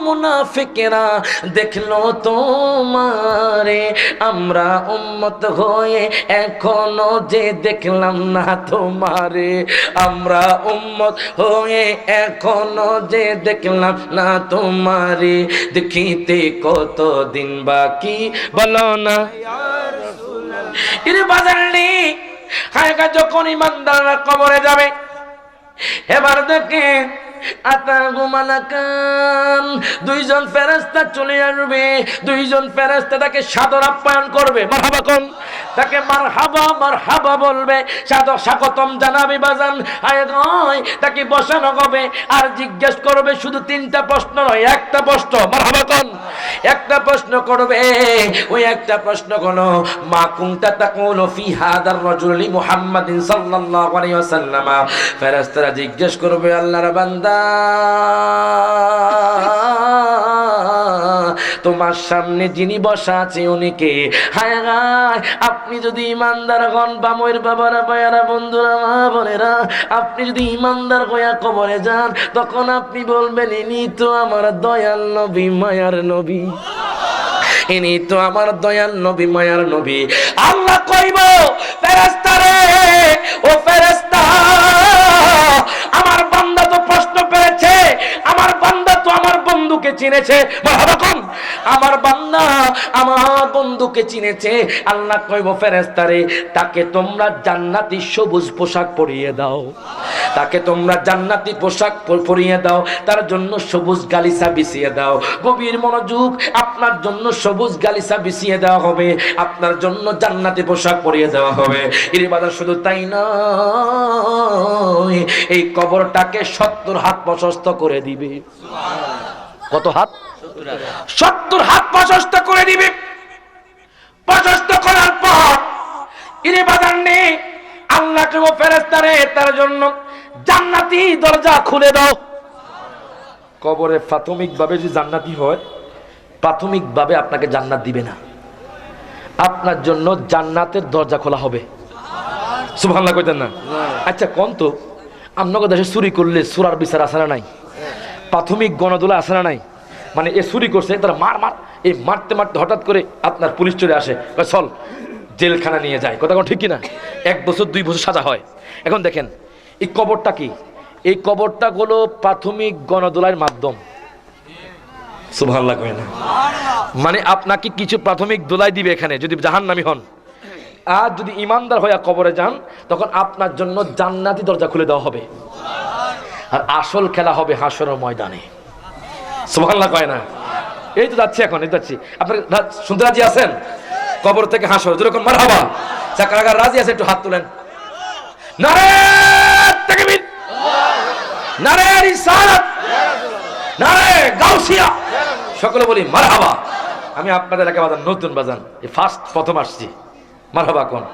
মুনাফিকেরা দেখলো তোমারে, আমরা উম্মত হয়ে এখনো যে দেখলাম না তোমারে, আমরা উম্মত হয়ে এখনো যে দেখলাম না তোমারে, দেখিতে কত দিন বাকি বলো না। ইরে বাজার নেই হায়গা যখন ইমানদাররা কবরে যাবে, এবার দেখে আতাহু মালাকান, দুইজন ফেরেশতা চলে আসবে, দুইজন ফেরেশতা তাকে সাদর আপ্যায়ন করবে, মারহাবা কোন, তাকে মারহাবা মারহাবা বলবে, সাদর স্বাগতম জানাবে বাজান। হায় তাকে বসানো হবে আর জিজ্ঞেস করবে, শুধু তিনটা প্রশ্ন নয়, একটা প্রশ্ন, মারহাবা কোন, একটা প্রশ্ন করবে। ওই একটা প্রশ্ন হলো, মা কুনতা তাকুলু ফি হাদার রাজুলি মুহাম্মাদিন সাল্লাল্লাহু আলাইহি ওয়াসাল্লাম। ফেরেশতারা জিজ্ঞেস করবে, আল্লাহর বান্দা তোমার সামনে যিনি বসা আছে উনি কে? হায় হায়, আপনি যদি ইমানদার হন, বাময়ের বাবারা ভাইয়ারা বন্ধুরা মা বোনেরা, আপনি যদি ইমানদার হইয়া কবরে যান, তখন আপনি বলবেন, ইনি তো আমার দয়াল নবী, মায়ার নবী, ইনি তো আমার দয়াল নবী, মায়ার নবী। আল্লাহ কইব, ফেরেশতা রে, ও ফেরেশতা, আমার বান্দা তো প্রশ্ন পেয়েছে, আমার বান্দা তো আমার বন্ধুকে চিনেছে, মারহাবা কোন, আমার বান্দা আমার বন্ধুকে চিনেছে। আল্লাহ কইব, ফেরেশতা রে, তাকে তোমরা জান্নাতি সবুজ পোশাক পরিয়ে দাও, তাকে তোমরা জান্নাতি পোশাক পরিয়ে দাও, তার জন্য সবুজ গালিচা বিছিয়ে দাও। গভীর মনোযোগ, আপনার জন্য সবুজ গালিচা বিছিয়ে দেওয়া হবে, আপনার জন্য জান্নাতি পোশাক পরিয়ে দেওয়া হবে। এর বাদা শুধু তাই নয়, এই কবরটাকে 70 হাত প্রশস্ত করে দিবে। কত হাত? 70 হাত প্রশস্ত করে দিবে। প্রশস্ত করার পর এর বাদা নেই, আল্লাহকে ও ফেরেশতারে তার জন্য জান্নাতি দরজা খুলে দাও। কবরে প্রাথমিকভাবে যদি জান্নাতি হয়, প্রাথমিকভাবে আপনাকে জান্নাত দিবে না, আপনার জন্য জান্নাতের দরজা খোলা হবে। সুবহানাল্লাহ কইতেন না? আচ্ছা কোন তো, আপনাদের দেশে চুরি করলে চোরার বিচার আছে না নাই? প্রাথমিক গণদোলা আছে না নাই? মানে এ চুরি করছে, তারা মার মার, এই মারতে মারতে হঠাৎ করে আপনার পুলিশ চলে আসে, চল জেলখানা নিয়ে যায়, কথা কোন ঠিক কিনা? 1 বছর 2 বছর সাজা হয়। এখন দেখেন এই কবরটা কি, এই কবরটা হলো প্রাথমিক গণদোলার মাধ্যম। সুবহানাল্লাহ কই না? মানে আপনাকে কিছু প্রাথমিক দোলাই দিবে এখানে যদি জাহান্নামী হন, আর যদি ইমানদার হয়ে কবরে যান, তখন আপনার জন্য জান্নাতি দরজা খুলে দেওয়া হবে। আর আসল খেলা হবে হাশরের ময়দানে। সুবহানাল্লাহ কয় না? এই তো যাচ্ছি, এখন এই যাচ্ছি। আপনারা শুনতে রাজি আছেন? কবর থেকে হাশর, যেরকম মারহাবা। কারাগার রাজি আছে? একটু হাত তুলেন। নারে তাকবীর, নারে রিসালাত, নারে গাউসিয়া, সকলে বলি মারহাবা। আমি আপনাদের এলাকায় বাজান, নতুন বাজান, এই ফার্স্ট প্রথম আসছি, মারহাবা কোন।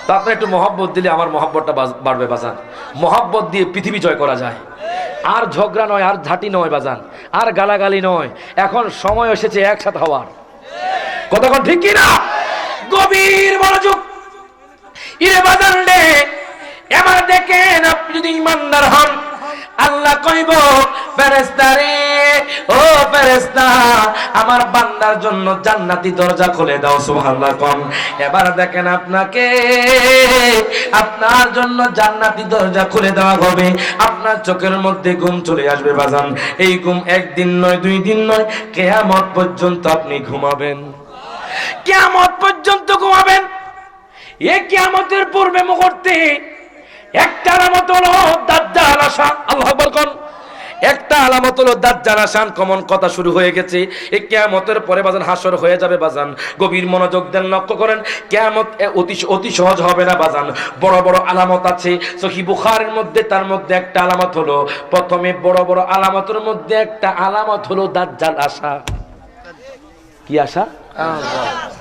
তা আপনি একটু মহব্বত দিলে আমার মহব্বতটা বাড়বে বাজান। মহব্বত দিয়ে পৃথিবী জয় করা যায়। আর ঝগড়া নয়, আর ঝাঁটি নয় বাজান, আর গালাগালি নয়। এখন সময় এসেছে একসাথে হওয়ার, কতক্ষণ ঠিক কিনা? গভীর মনোযোগ, ইরে বাজান রে, এবার দেখেন, আপনি যদি ইমানদার হন, আল্লাহ কইব, ফেরেশতা রে, ও ফেরেশতা, আমার বান্দার জন্য জান্নাতি দরজা খুলে দাও। সুবহানাল্লাহ কোন। এবার দেখেন আপনাকে, আপনার জন্য জান্নাতি দরজা খুলে দেওয়া হবে। আপনার চোখের মধ্যে ঘুম চলে আসবে বাজান। এই ঘুম 1 দিন নয়, 2 দিন নয়, কিয়ামত পর্যন্ত আপনি ঘুমাবেন। কিয়ামত পর্যন্ত ঘুমাবেন। এই কিয়ামতের পূর্বে মুহূর্তে একটা আলামত হলো দাজ্জাল আসা। আল্লাহু আকবার কোন। একটা আলামত হলো দাজ্জাল আসান, কমন কথা শুরু হয়ে গেছে। এই কিয়ামতের পরে বাজান হাসর হয়ে যাবে বাজান। গভীর মনোযোগ দেন, লক্ষ্য করেন। কিয়ামত অতি সহজ হবে না বাজান, বড় বড় আলামত আছে। সহিহ বুখারীর মধ্যে তার মধ্যে একটা আলামত হলো, প্রথমে বড় বড় আলামতের মধ্যে একটা আলামত হলো দাজ্জাল আসা। কি আসা?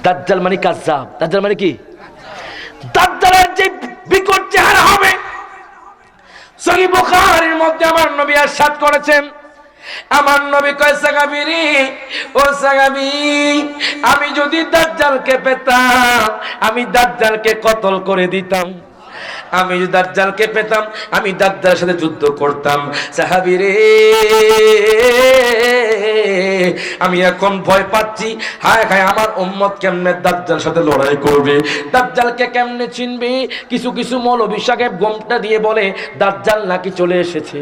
দাজ্জাল মানে কাজ্জাব। দাজ্জাল মানে কি? দাজ্জালের যে বিকট চেহারা হবে, সহিহ বুখারীর মধ্যে আমার নবী ইরশাদ করেছেন, আমার নবী কয় সাহাবী রে, ও সাহাবী, আমি যদি দাজ্জালকে পেতাম আমি দাজ্জালকে কতল করে দিতাম। আমি যদি দাজ্জালকে পেতাম আমি দাজ্জালের সাথে যুদ্ধ করতাম। সাহাবী রে, আমি এখন ভয় পাচ্ছি, হায় হায় আমার উম্মত কেমনে দাজ্জালের সাথে লড়াই করবে, দাজ্জালকে কেমনে চিনবে। কিছু কিছু মৌলভী সাহেব গোমটা দিয়ে বলে দাজ্জাল নাকি চলে এসেছে।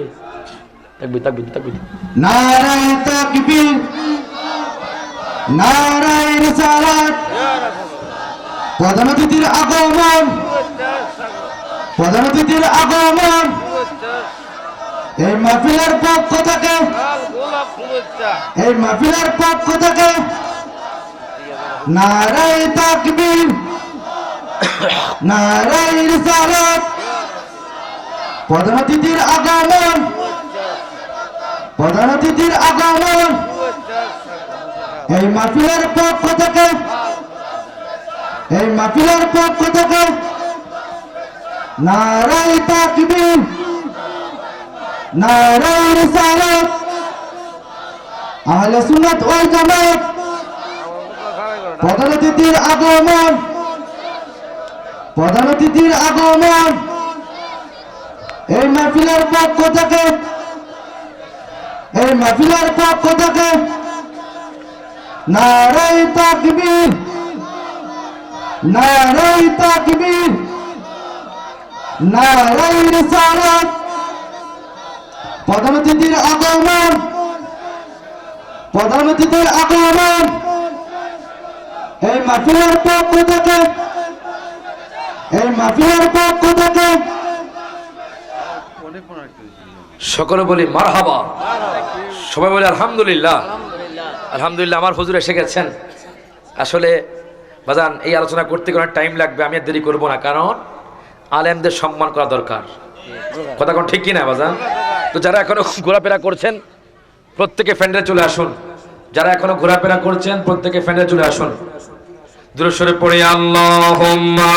তাকবীর তাকবীর তাকবীর। নারায়ে তাকবীর, নারায়ে রিসালাত। প্রধান অতিথির আগমন, প্রধান অতিথির আগমন। এই মাহফিলের পক্ষ থেকে, এই মাহফিলের পক্ষ থেকে নারায়ে তাকবীর, নারায়ে রিসালাত। প্রধান অতিথির আগমন, প্রধান অতিথির আগমন। এই মাহফিলের পক্ষ থেকে, এই মাহফিলের পক্ষ থেকে নারায়ে তাকবীর, নারায়ে রিসালাত। আহলে সুন্নাত ওয়াল জামাত। প্রধান অতিথির আগমন, প্রধান অতিথির আগমন। এই মাহফিলের পক্ষ থেকে, এই মাহফিলের পক্ষ থেকে নারায়ে তাকবীর, নারায়ে তাকবীর, নারায়ে রিসালাত। প্রধান অতিথির আগমন, প্রধান অতিথির আগমন। এই মাহফিলের পক্ষ থেকে, এই মাহফিলের পক্ষ থেকে সকলে বলি মারহাবা, সবাই বলি আলহামদুলিল্লাহ। আলহামদুলিল্লাহ, আমার হুজুর এসে গেছেন। আসলে বাজান, এই আলোচনা করতে অনেক টাইম লাগবে, আমি আর দেরি করব না, কারণ আলেমদের সম্মান করা দরকার। কথা কোন ঠিক কিনা বাজান? তো যারা এখনো ঘোরাফেরা করছেন প্রত্যেকে ফ্যান্ডে চলে আসুন। যারা এখনো ঘোরাফেরা করছেন প্রত্যেকে ফ্যান্ডে চলে আসুন। দুরূদ শরীফ পড়ি আল্লাহুম্মা।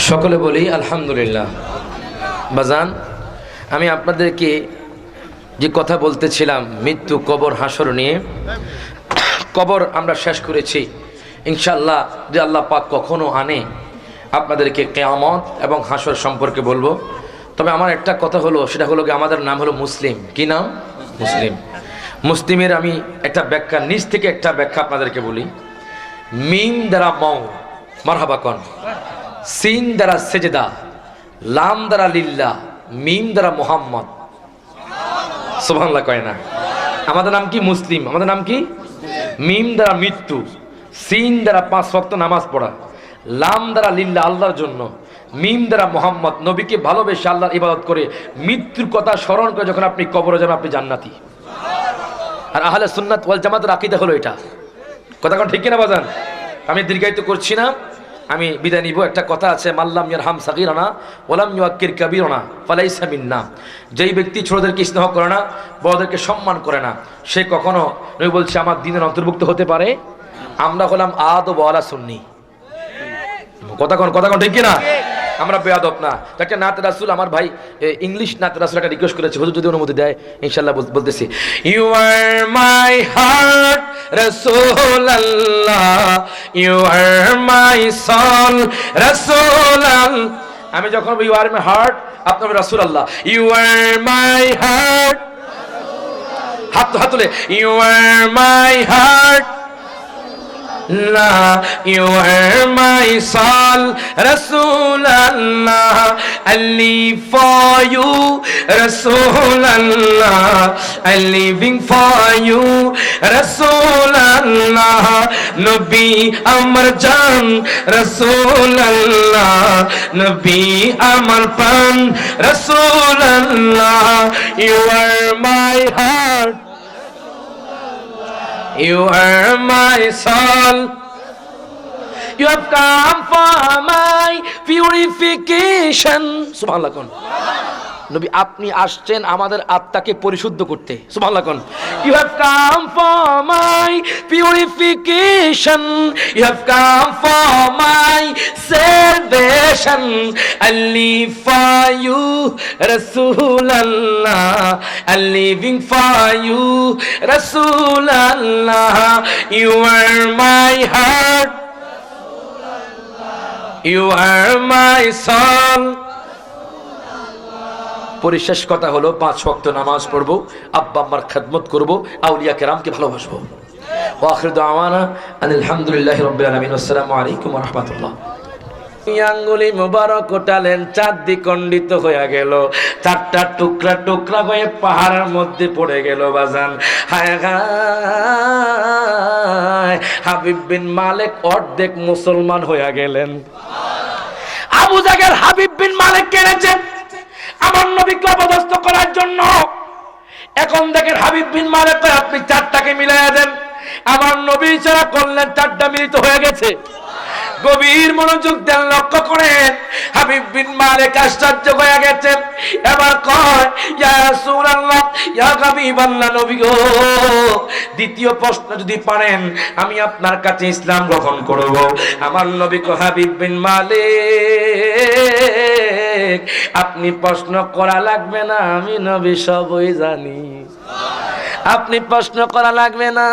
সকলে বলি আলহামদুলিল্লাহ। বাজান, আমি আপনাদেরকে যে কথা বলতেছিলাম মৃত্যু, কবর, হাসর নিয়ে, কবর আমরা শেষ করেছি। ইনশাআল্লাহ যে আল্লাহ পাক কখনো আনে আপনাদেরকে কিয়ামত এবং হাসর সম্পর্কে বলবো। তবে আমার একটা কথা হলো, সেটা হলো কি, আমাদের নাম হলো মুসলিম। কি নাম? মুসলিম। মুসলিমের আমি একটা ব্যাখ্যা, নিজ থেকে একটা ব্যাখ্যা আপনাদেরকে বলি। মিম দ্বারা মৌ, মারহাবা কন। সিন দ্বারা সেজদা, লাম দ্বারা লিল্লাহ, মিম দ্বারা মুহাম্মদ। সুবহানাল্লাহ কয় না? আমাদের নাম কি? মুসলিম। আমাদের নাম কি? মিম দ্বারা মৃত্যু, সিন দ্বারা 5 ওয়াক্ত নামাজ পড়া, লাম দ্বারা লিল্লাহ আল্লাহর জন্য, মিম দ্বারা মুহাম্মদ নবীকে ভালোবেসে আল্লাহর ইবাদত করে মৃত্যুর কথা স্মরণ করে যখন আপনি কবরে যাবেন আপনি জান্নাতি। আর আহলে সুন্নাত ওয়াল জামাতের আকীদা হলো এটা। কথা কোন ঠিক কিনা বাজান? আমি দীর্ঘায়িত করছি না, আমি বিদায় নিব। একটা কথা আছে, মাল্লাম ইয়ারহাম সাগীরানা ওয়ালাম ইউআক্কির কাবীরানা ফালাইসা মিন্না। যেই ব্যক্তি ছোটদেরকে স্নেহ করে না, বড়দেরকে সম্মান করে না, সে কখনো, নবী বলছে, আমার দ্বীনের অন্তর্ভুক্ত হতে পারে। আমরা হলাম আদ ওয়ালা সুন্নি। কথা কোন ঠিক কিনা? আমরা বেয়াদব না। একটা নাত রাসূল, আমার ভাই ইংলিশ নাত রাসূল একটা রিকোয়েস্ট করেছে, হুজুর যদি অনুমতি দেয় ইনশাআল্লাহ বলতেছি। ইউ আর মাই হার্ট রাসূলুল্লাহ, ইউ আর মাই সোল রাসূলুল্লাহ। আমি যখন ইউ আর মাই হার্ট, আপনি রাসূলুল্লাহ। ইউ আর মাই হার্ট, হাত তুলে, you are my heart, you are my soul, Rasulallah. I live for you, Rasulallah. I living for you, Rasulallah. Nabi Amar Jan, Rasulallah. Nabi Amar Pan, Rasulallah. You are my heart, You are my soul. You have come for my purification. সুবহানাল্লাহ কোন নবী, আপনি আসছেন আমাদের আত্মাকে পরিশুদ্ধ করতে। সুবহানাল্লাহ কোন। You have come for my purification. You have come for my salvation. I live for you, Rasulallah. I'm living for you, Rasulallah. You are my heart. You are my soul. পরিশেষ কথা হলো 5 ওয়াক্ত নামাজ পড়বো, আব্বা আম্মার খেদমত করবো, আউলিয়া কেরামকে ভালোবাসবো। ওয়া আখিরু দাওয়ানা আলহামদুলিল্লাহি রাব্বিল আলামিন। আসসালামু আলাইকুম ওয়া রাহমাতুল্লাহ। আঙ্গুলি মুবারক ওঠালেন, চাঁদি খণ্ডিত হয়ে গেল, 4টা টুকরা টুকরা হয়ে পাহাড়ের মধ্যে পড়ে গেল। বাজান হায় হায়, হাবিব বিন মালিক অর্ধেক মুসলমান হয়ে গেলেন। আবু জাহেল হাবিব বিন মালিক কেনেছেন আমার নবীকে অপদস্থ করার জন্য। এখন দেখেন হাবিব বিন মালিক কয় আপনি 4টাকে মিলাইয়া দেন। আমার নবী ইশারা করলেন, 4টা মিলিত হয়ে গেছে। গভীর মনোযোগ দেন, লক্ষ্য করেন হাবিব বিন মালিক আশ্চর্য হয়ে গেছেন। এবার কয় ইয়া রাসূলুল্লাহ, ইয়া হাবিবাল্লাহ, নবী গো, দ্বিতীয় প্রশ্ন যদি পারেন আমি আপনার কাছে ইসলাম গ্রহণ করব। আমার নবী কয় হাবিব বিন মালিক, আপনি প্রশ্ন করা লাগবে না, আমি নবী সবই জানি। আপনি প্রশ্ন করা লাগবে না।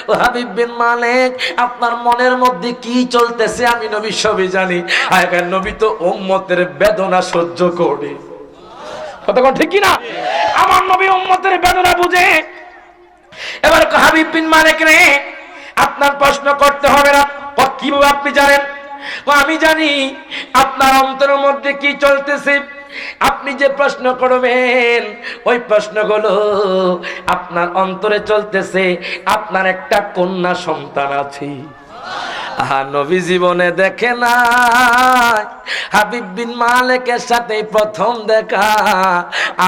ও হাবিব বিন মালিক, আপনার মনের মধ্যে কি চলতেছে আমি নবী সবই জানি। আগের নবী তো উম্মতের বেদনা সহ্য করে, কতক্ষণ ঠিক কিনা? আমার নবী উম্মতের বেদনা বুঝে। এবার হাবিব বিন মালিক রে, আপনার প্রশ্ন করতে হবে না। কিভাবে আপনি জানেন? আমি জানি আপনার অন্তরের মধ্যে কি চলতেছে। আপনি যে প্রশ্ন করবেন ওই প্রশ্নগুলো আপনার অন্তরে চলতেছে। আপনার একটা কন্যা সন্তান আছে। নবী জীবনে দেখে না, হাবিব বিন মালিকের সাথে প্রথম দেখা।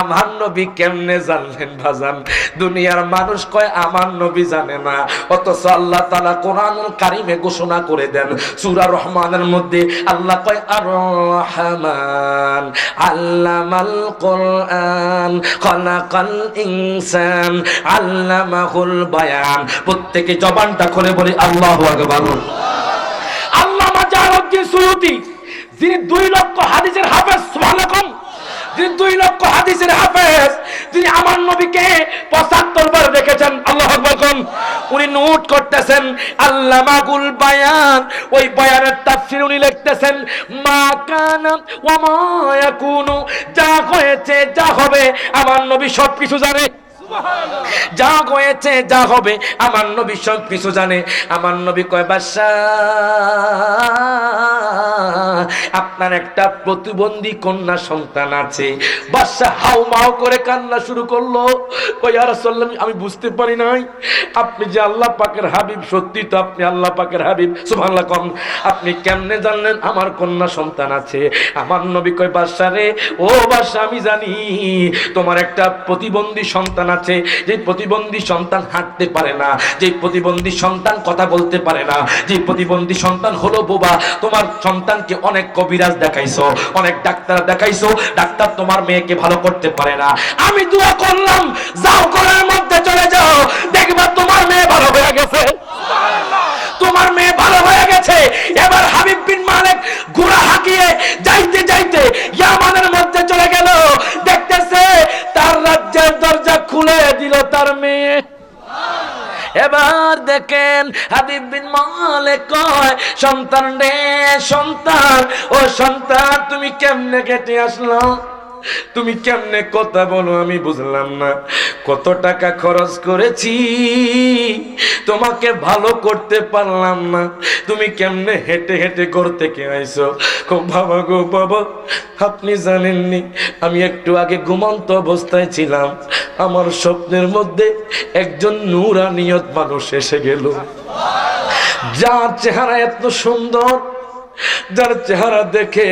আমার নবী কেমনে জানলেন ভাজান? দুনিয়ার মানুষ কয় আমার নবী জানে না, অথচ আল্লাহ তাআলা কোরআনুল কারীমে ঘোষণা করে দেন সূরা রহমানের মধ্যে আল্লাহ কয় আর রহমান আল্লামাল কোরআন খালাকাল ইনসান আল্লামাহুল বায়ান। প্রত্যেকে জবানটা খুলে বলি আল্লাহু আকবার। আল্লামা জালালউদ্দিন সুয়ুতী, যিনি 2 লক্ষ হাদিসের হাফেজ, সুবহানাল্লাহ, যিনি 2 লক্ষ হাদিসের হাফেজ, যিনি আমার নবীকে 75 বার দেখেছেন, আল্লাহু আকবার কোন। উনি নোট করতেছেন আল্লামাগুল বায়ান। ওই বায়ানের তাফসীর উনি লিখতেছেন মা কানা ওয়া মা ইয়াকুনু, যা হয়েছে যা হবে আমার নবী সবকিছু জানে। যা হয়েছে যা হবে আমার নবী সব কিছু জানে। আমার নবী কয় বাদশা, আপনার একটা প্রতিবন্ধী কন্যা সন্তান আছে। বাদশা হাউমাউ করে কান্না শুরু করলো। কয় ইয়া রাসূলুল্লাহ, আমি বুঝতে পারি নাই আপনি যে আল্লাহ পাকের হাবিব। সত্যি তো আপনি আল্লাহ পাকের হাবিব, সুবহানাল্লাহ কোন। আপনি কেমনে জানলেন আমার কন্যা সন্তান আছে? আমার নবী কয় বাদশা রে, ও বাদশা, আমি জানি তোমার একটা প্রতিবন্ধী সন্তান আছে। যে প্রতিবন্ধী সন্তান হাঁটতে পারে না, যে প্রতিবন্ধী সন্তান কথা বলতে পারে না, যে প্রতিবন্ধী সন্তান হলো বোবা। তোমার সন্তানকে অনেক কবিরাজ দেখাইছো, অনেক ডাক্তার দেখাইছো, ডাক্তার তোমার মেয়েকে ভালো করতে পারে না। আমি দোয়া করলাম যাও ঘরের মধ্যে চলে যাও, দেখবা তোমার মেয়ে ভালো হয়ে গেছে, তোমার মেয়ে ভালো হয়ে গেছে। এবার হাবিব বিন মালিক ঘোড়া হাঁকিয়ে যাইতে যাইতে ইয়ামানের মধ্যে চলে গেল। দেখতেছে তার রাজ্যের দরজা খুলে দিল তার মেয়ে। এবার দেখেন হাবিব বিন মালিক কয় সন্তান রে, সন্তান, ও সন্তান, তুমি কেমনে কেটে আসলো? তুমি কেমনে কথা বলো আমি বুঝলাম না। কত টাকা খরচ করেছি, তোমাকে ভালো করতে পারলাম না। তুমি কেমনে হেঁটে হেঁটে ঘর থেকে আইছো? বাবা গো বাবা, আপনি জানেননি আমি একটু আগে ঘুমন্ত অবস্থায় ছিলাম। আমার স্বপ্নের মধ্যে একজন নূরানিয়ত মানুষ এসে গেল, যার চেহারা এত সুন্দর, যার চেহারা দেখে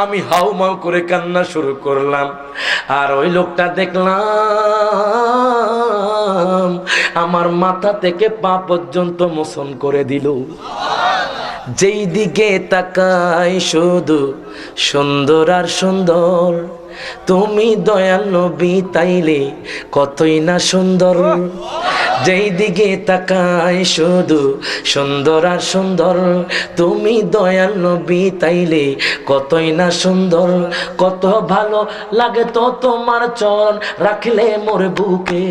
আমি হাউমাউ করে কান্না শুরু করলাম। আর ওই লোকটা দেখলাম সালাম আমার মাথা থেকে পা পর্যন্ত মোচন করে দিল। যেই দিকে তাকাই শুধু সুন্দর আর সুন্দর, তুমি দয়াল নবী তাইলে কতই না সুন্দর। যেই দিকে তাকাই শুধু সুন্দর আর সুন্দর, তুমি দয়াল নবী তাইলে কতই না সুন্দর। কত ভালো লাগে তো তোমার চরণ রাখলে মোর বুকে,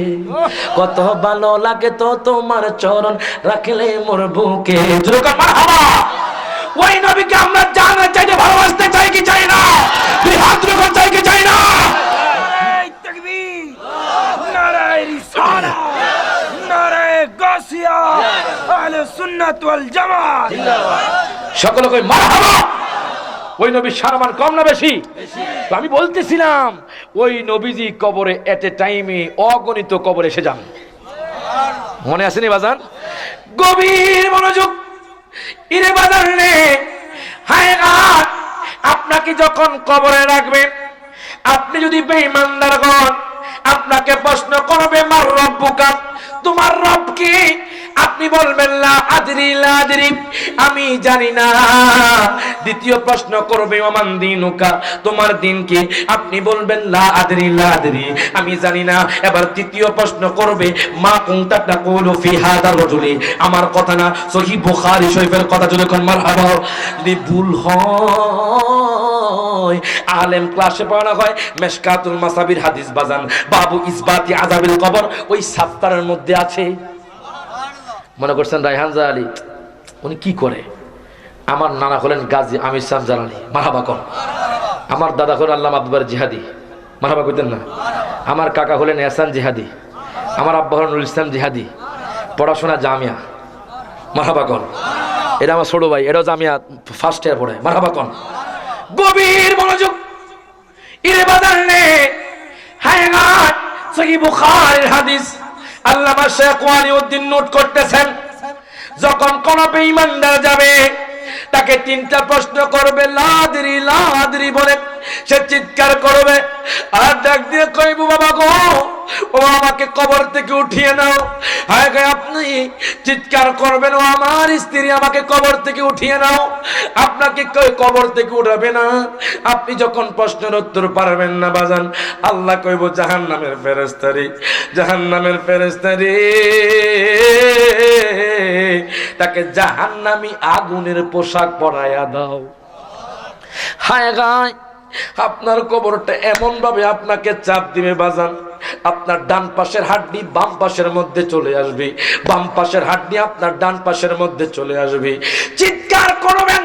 কত ভালো লাগে তো তোমার চরণ রাখলে মোর বুকে। ওই নবীকে আমরা জানতে চাই, ভালোবাসতে চাই কি চাই না? দুই হাত যখন চাই কি চাই না? নারায়ে তাকবীর, নারায়ে রিসালাত, নারায়ে গাছিয়া, আহলে সুন্নাত ওয়াল জামাত জিন্দাবাদ। সকলে কই মারহাবা। ওই নবীর সম্মান কম না বেশি? তো আমি বলতেছিলাম ওই নবীজি কবরে এট এ টাইমে অগণিত কবরে এসে যান। মনে আসেনি বাজান? গভীর মনোযোগ। ইরে বাজার রে, হায় গান, আপনাকে যখন কবরে রাখবেন, আপনি যদি বেঈমানদার হন, আপনাকে প্রশ্ন করবে মার রব্বুকা, তোমার রব কি? আপনি বলবেন লা আদরি লা আদরি, আমি জানি না। দ্বিতীয় প্রশ্ন করবে ওমান দিনুকা, তোমার দিন কি? আপনি বলবেন লা আদরি লা আদরি, আমি জানি না। এবার তৃতীয় প্রশ্ন করবে মা কুনতা তাকুলু ফি হাদা রাজুলি, আমার কথা না, সহিহ বুখারী শরীফের কথা। যদি কোন মারহাবা, যদি ভুল হয় আলেম ক্লাসে পড়ানো হয় মিশকাতুল মাসাবির হাদিস বাজান, বাবু ইসবাতি আযাবিল কবর, ওই সাপ্তাহের মধ্যে আছে। মনে করছেন রায়হান জালালি উনি কি করে? আমার নানা হলেন গাজী আমির সাহেব জালালি, মারহাবা কর। আমার দাদা হলেন আল্লামা আব্দুল জিহাদি, মারহাবা কইতেন না? আমার কাকা হলেন এহসান জিহাদি, আমার আব্বা হলেন নুরুল ইসলাম জিহাদি, পড়াশোনা জামিয়া, মারহাবা কর। এটা আমার ছোট ভাই, এটাও জামিয়া ফার্স্ট ইয়ার পড়ে, মারহাবা কর। গভীর মনোযোগ। ইরে বাজার নে, হায় গান, সহিহ বুখারীর হাদিস। আল্লামা শেখ ওয়ালিউদ্দিন নোট করতেছেন, যখন কোন বেঈমানদার যাবে তাকে তিনটা প্রশ্ন করবে, লাদরি লাদরি বলে সে চিৎকার করবে আর ডাক দিয়ে কইব, বাবা গো, ও আমাকে কবর থেকে উঠিয়ে নাও। হায় গায়, আপনি চিৎকার করবেন, ও আমার স্ত্রী আমাকে কবর থেকে উঠিয়ে নাও। আপনাকে কেউ কবর থেকে উঠাবে না। আপনি যখন প্রশ্নের উত্তর পারবেন না বাজান, আল্লাহ কইব জাহান্নামের ফেরেশতারে, জাহান্নামের ফেরেশতারে, তাকে জাহান্নামী আগুনের পোশাক পরাইয়া দাও। হায় গায়, আপনার কবরটা এমন ভাবে আপনাকে চাপ দিবে বাজান, আপনার ডান পাশের হাড্ডি বাম পাশের মধ্যে চলে আসবে, বাম পাশের হাড্ডি আপনার ডান পাশের মধ্যে চলে আসবে। চিৎকার করবেন,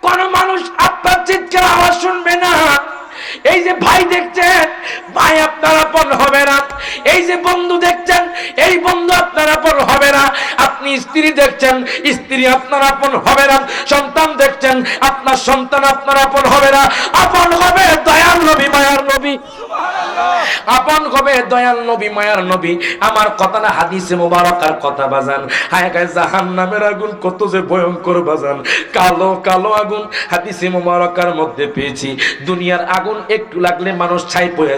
কোন মানুষ আপনার চিৎকার আওয়াজ শুনবে না। এই যে ভাই দেখছেন, ভাই আপনার আপন হবে না। এই যে বন্ধু দেখছেন, এই বন্ধু আপনার আপন হবে না। আপনি স্ত্রী দেখছেন, স্ত্রী আপনার আপন হবে না। সন্তান দেখছেন, আপনার সন্তান আপনার আপন হবে না। আপন হবে দয়াল নবী, মায়ার নবী। আপন হবে দয়াল নবী, মায়ার নবী। আমার কথা না, হাদিসে মুবারকার কথা বাজান। হায় গায়, জাহান্নামের আগুন কত যে ভয়ঙ্কর বাজান, কালো কালো আগুন হাদিসে মুবারকার মধ্যে পেয়েছি। দুনিয়ার আগুন একটু লাগলে মানুষ ছাই হয়ে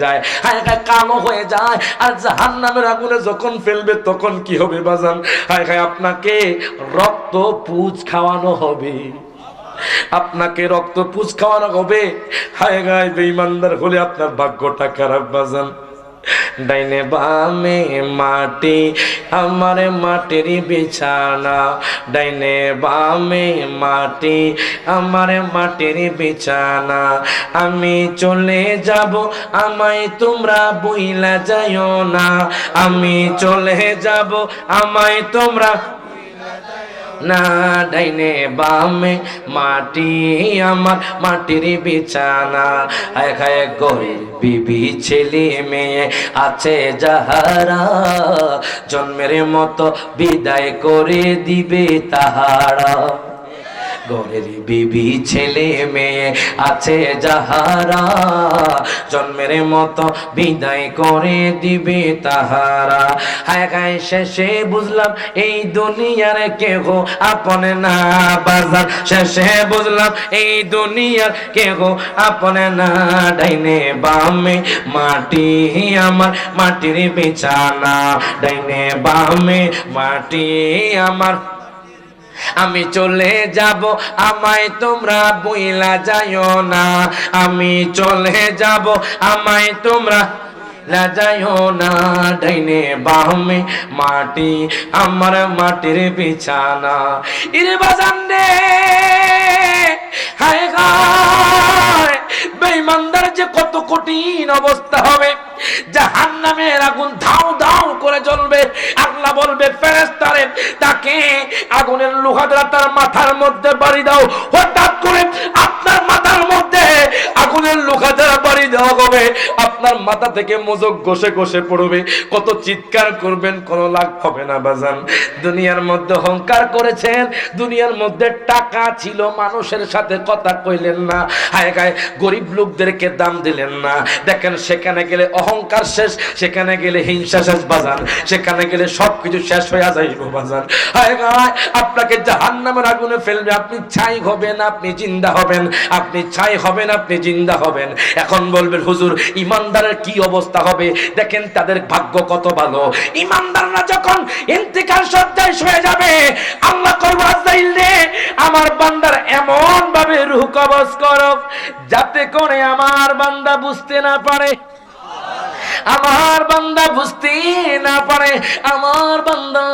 যায়, হায় গায় কালো হয়ে যায়। আর জাহান্নামের আগুনে যখন ফেলবে তখন কি হবে বাজান? হায় গায়, আপনাকে রক্ত পুজ খাওয়ানো হবে, আপনাকে রক্ত পুজ খাওয়ানো হবে। হায় গায়, বেঈমানদার হলে আপনার ভাগ্যটা খারাপ বাজান। ডাইনে বামে মাটি, আমার মাটির বিছানা, ডাইনে বামে মাটি, আমার মাটির বিছানা। আমি চলে যাব, আমায় তোমরা বইলা যাইও না। আমি চলে যাব, আমায় তোমরা না। ডাইনে বামে মাটি, আমার মাটির বিছানা। হায় হায়, গরিব বিবি ছেলে মেয়ে আছে যাহারা, জন্মের মতো বিদায় করে দিবে তাহারা। ঘরের বিবি ছেলে মেয়ে আছে যাহারা, জন্মের মতো বিদায় করে দিবে তাহারা। হায় হায় শেষে বুঝলাম এই দুনিয়ার কেহ আপন না বাজার, শেষে বুঝলাম এই দুনিয়ার কেহ আপন না। ডাইনে বামে মাটি আমার মাটির বিছানা, ডাইনে বামে মাটি আমার, আমি চলে যাব আমায় তোমরা বইলা যাইও না, আমি চলে যাব আমায় তোমরা না যাইও না। ডাইনে বামে মাটি আমার মাটির বিছানা। ইরে বাজান রে হায় হায়, বেঈমানদের যে কত কঠিন অবস্থা হবে। জাহান্নামের আগুন ধাউ ধাউ করে জ্বলবে। আল্লাহ বলবে ফেরেশতারে তাকে আগুনের লোহা দ্বারা তার মাথার মধ্যে বাড়ি দাও। হঠাৎ করে আপনার মাথার মধ্যে আগুনের লোহা দ্বারা বাড়ি দেওয়া হবে, আপনার মাথা থেকে মোজক ঘষে ঘষে পড়বে। কত চিৎকার করবেন, কোনো লাভ হবে না বাজান। দুনিয়ার মধ্যে অহংকার করেছেন, দুনিয়ার মধ্যে টাকা ছিল, মানুষের সাথে কথা কইলেন না, হায় হায় গরিব লোকদেরকে দাম দিলেন না। দেখেন সেখানে গেলে অহংকার শেষ, সেখানে গেলে হিংসা শেষ বাজান, সেখানে গেলে সবকিছু শেষ হয়ে যাইব বাজান। হায় হায় আপনাকে জাহান্নামের আগুনে ফেলবে, আপনি ছাই হবেন, আপনি জিন্দা হবেন, আপনি ছাই হবেন, আপনি জিন্দা হবেন। এখন বলবেন হুজুর ইমানদারের কি অবস্থা হবে? দেখেন তাদের ভাগ্য কত ভালো। ইমানদাররা যখন ইন্তিকাল শয্যায় শুয়ে যাবে, আল্লাহ কইবে আযাইল রে আমার বান্দার এমন ভাবে রূহ কবজ করো যাতে করে আমার বান্দা বুঝতে না পারে, আমার বান্দা বুঝতে না পারে আমার বান্দা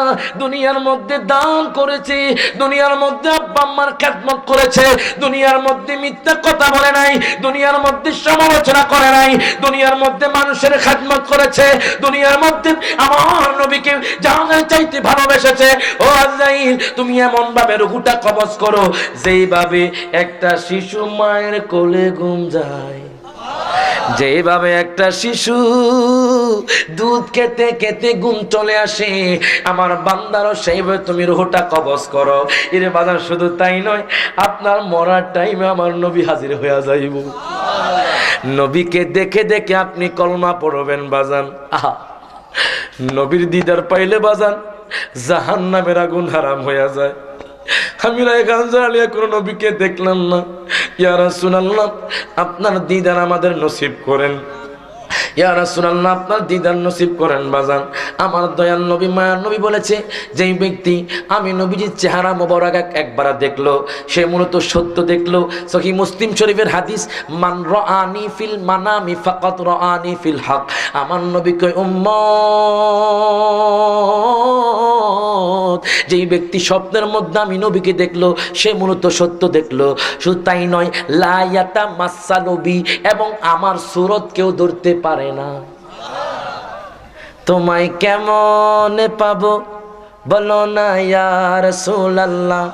দুনিয়ার মধ্যে দান করেছে, দুনিয়ার মধ্যে আব্বা আম্মার খেদমত করেছে, দুনিয়ার মধ্যে মিথ্যা কথা বলে নাই, দুনিয়ার মধ্যে সমালোচনা করে নাই, দুনিয়ার মধ্যে মানুষের খেদমত করেছে, দুনিয়ার মধ্যে আমার নবীকে জানের চাইতে ভালোবেসেছে। ও আযাইল তুমি এমন ভাবে রূহটা কবজ করো যেইভাবে একটা শিশু মায়ের কোলে ঘুম যায়, যেভাবে একটা শিশু দুধ খেতে খেতে ঘুম চলে আসে, আমার বান্দারও সেইভাবে তুমি রূহটা কবজ করো। এর বাজার শুধু তাই নয়, আপনার মরার টাইমে আমার নবী হাজির হয়ে যাইব। নবীকে দেখে দেখে আপনি কলমা পড়বেন বাজান। আহা, নবীর দিদার পাইলে বাজান জাহান্নামের আগুন হারাম হয়ে যায়। আমি কোনো নবীকে দেখলাম না, ইয়া রাসূলুল্লাহ আপনার দিদার আমাদের নসিব করেন, ইয়া রাসূলুল্লাহ আপনার দিদার নসিব করেন বাজান। আমার দয়াল নবী মায়ার নবী বলেছে, যেই ব্যক্তি আমি নবীজির চেহারা মোবারক একবার দেখলো সে মূলত সত্য দেখলো। সহিহ মুসলিম শরীফের হাদিস, মান রাআনি ফিল মানামি ফাকাত রাআনি ফিল হক। আমার নবী কয় উম্মত, যেই ব্যক্তি স্বপ্নের মধ্যে আমি নবীকে দেখলো সে মূলত সত্য দেখলো। শুধু তাই নয়, লা ইয়াতামাসসালু বি, এবং আমার সুরত কেউ ধরতে পারে না। তোমায় কেমনে পাবো বলো না ইয়া রাসূলুল্লাহ,